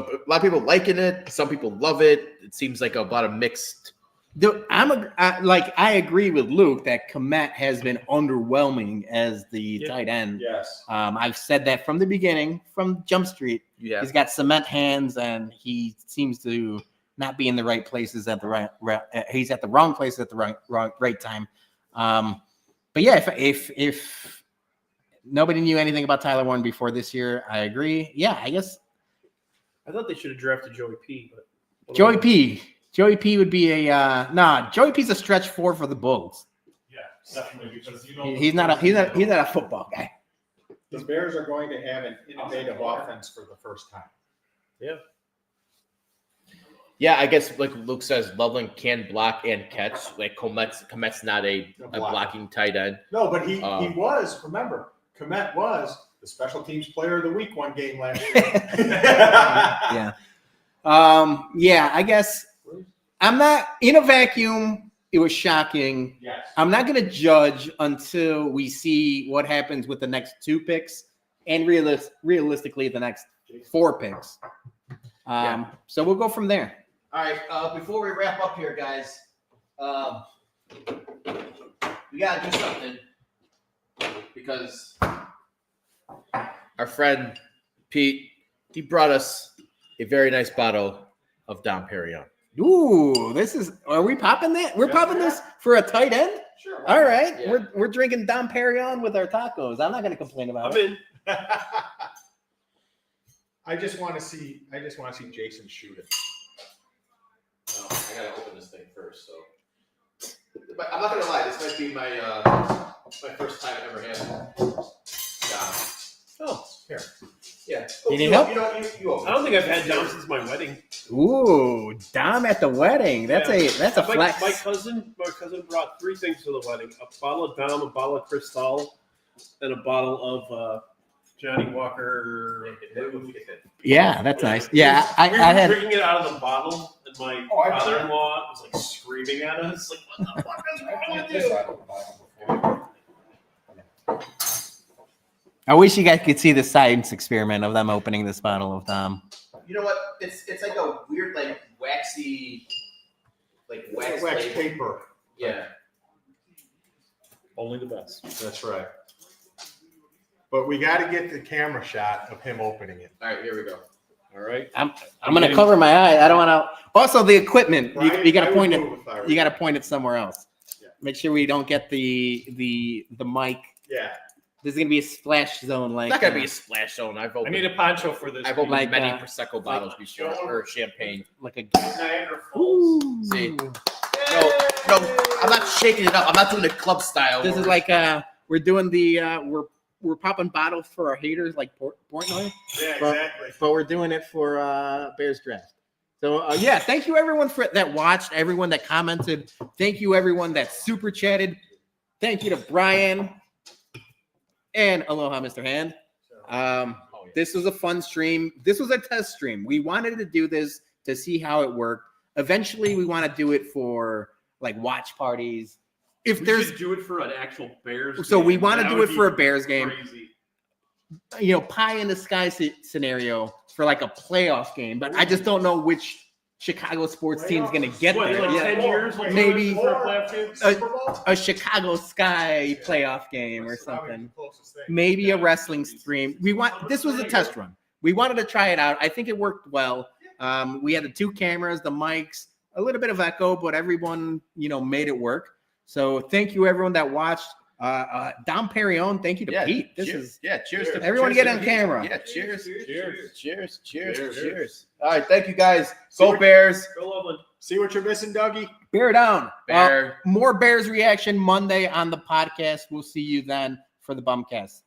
Speaker 1: a lot of people liking it. Some people love it. It seems like a lot of mixed.
Speaker 2: I agree with Luke that Komet has been underwhelming as the tight end.
Speaker 5: Yes.
Speaker 2: I've said that from the beginning, from Jump Street.
Speaker 1: Yeah.
Speaker 2: He's got cement hands, and he seems to not be in the right places at the right. He's at the wrong place at the right time. But yeah, if nobody knew anything about Tyler Warren before this year, I agree. Yeah, I guess
Speaker 7: I thought they should have drafted Joey P. But
Speaker 2: Joey P would be a Joey P's a stretch 4 for the Bulls.
Speaker 5: Yeah, definitely because
Speaker 2: He's not a football guy.
Speaker 5: the Bears are going to have an innovative offense for the first time.
Speaker 1: Yeah, I guess like Luke says, Loveland can block and catch. Like Komet's not a blocking tight end.
Speaker 5: No, but he
Speaker 1: Uh,
Speaker 5: was. Remember, Komet was the special teams player of the week one game last year.
Speaker 2: Yeah. Yeah, I guess I'm not in a vacuum. It was shocking.
Speaker 5: Yes.
Speaker 2: I'm not going to judge until we see what happens with the next 2 picks and realistically the next 4 picks. So we'll go from there.
Speaker 1: All right. Before we wrap up here, guys, we gotta do something because our friend Pete, he brought us a very nice bottle of Dom Perignon.
Speaker 2: Ooh, are we popping that? We're popping this for a tight end?
Speaker 5: Sure.
Speaker 2: All right.
Speaker 1: Yeah.
Speaker 2: We're drinking Dom Perignon with our tacos. I'm not going to complain about
Speaker 4: I'm
Speaker 2: it.
Speaker 4: in.
Speaker 5: I just want to see Jason shoot it.
Speaker 1: Oh, I gotta open this thing first. So, but I'm not gonna lie, this might be my first time ever having Dom.
Speaker 4: Oh,
Speaker 1: Here. Yeah.
Speaker 2: You need help?
Speaker 1: You open.
Speaker 4: I don't think I've had Dom since my wedding.
Speaker 2: Ooh, Dom at the wedding. That's a flex.
Speaker 4: My cousin brought 3 things to the wedding: a bottle of Dom, a bottle of Cristal, and a bottle of Johnny Walker.
Speaker 2: Yeah, that's nice. Yeah, I
Speaker 4: We were
Speaker 2: had.
Speaker 4: drinking it out of the bottle, and my father-in-law was like screaming at us, like, "What the fuck is wrong with you?"
Speaker 2: I wish you guys could see the science experiment of them opening this bottle of Dom.
Speaker 1: You know what? It's like a weird like waxy, like wax
Speaker 5: Wax
Speaker 1: paper.
Speaker 5: paper.
Speaker 1: Yeah.
Speaker 3: Only the best.
Speaker 5: That's right. But we got to get the camera shot of him opening it.
Speaker 1: All right, here we go.
Speaker 3: All right.
Speaker 2: I'm gonna cover my eye. I don't want to. Also, the equipment. You got
Speaker 5: I
Speaker 2: to
Speaker 5: would
Speaker 2: point it.
Speaker 5: move if I were
Speaker 2: You got to point it somewhere else.
Speaker 5: Yeah.
Speaker 2: Make sure we don't get the mic.
Speaker 5: Yeah.
Speaker 2: This is gonna be a splash zone. Like
Speaker 1: It's not gonna be a splash zone. I've
Speaker 3: I
Speaker 1: opened.
Speaker 3: need a poncho for this.
Speaker 1: I've opened
Speaker 2: like,
Speaker 1: many
Speaker 2: like
Speaker 1: prosecco bottles before, or champagne.
Speaker 2: like a.
Speaker 5: Niagara Falls.
Speaker 2: Ooh.
Speaker 1: See. No, I'm not shaking it up. I'm not doing the club style.
Speaker 2: This is like we're doing the we're popping bottles for our haters like Portnoy,
Speaker 5: Yeah,
Speaker 2: But-
Speaker 5: exactly.
Speaker 2: but we're doing it for Bears Draft. So yeah, thank you everyone that watched, everyone that commented, thank you everyone that super chatted, thank you to Brian, and aloha, Mr. Hand. This was a fun stream. This was a test stream. We wanted to do this to see how it worked. Eventually, we want to do it for like watch parties. If
Speaker 4: We
Speaker 2: there's
Speaker 4: should do it for an actual Bears.
Speaker 2: So we
Speaker 4: game.
Speaker 2: want to
Speaker 4: That
Speaker 2: do
Speaker 4: would
Speaker 2: it
Speaker 4: be
Speaker 2: for a Bears game.
Speaker 4: Crazy.
Speaker 2: Pie in the sky scenario for like a playoff game, but I just don't know which Chicago sports team's going to get
Speaker 4: What,
Speaker 2: there.
Speaker 4: like
Speaker 2: Yeah.
Speaker 4: 10 years? we'll do
Speaker 2: Maybe-
Speaker 4: it for a playoff game?
Speaker 5: Super Bowl?
Speaker 2: A Chicago Sky playoff game or
Speaker 5: That's probably
Speaker 2: something.
Speaker 5: the closest thing.
Speaker 2: Maybe a wrestling stream. This was a test run. We wanted to try it out. I think it worked well. We had the 2 cameras, the mics, a little bit of echo, but everyone, made it work. So thank you everyone that watched. Dom Perignon, thank you to Pete. This is
Speaker 1: cheers to
Speaker 2: everyone
Speaker 1: cheers
Speaker 2: get
Speaker 1: to
Speaker 2: on
Speaker 1: Pete.
Speaker 2: camera.
Speaker 1: Yeah, cheers.
Speaker 3: Cheers.
Speaker 1: Cheers. All right, thank you guys. Go Bears.
Speaker 4: Go Loveland.
Speaker 5: See what you're missing, Dougie?
Speaker 2: Bear down.
Speaker 1: Bear.
Speaker 2: More Bears reaction Monday on the podcast. We'll see you then for the Bumcast.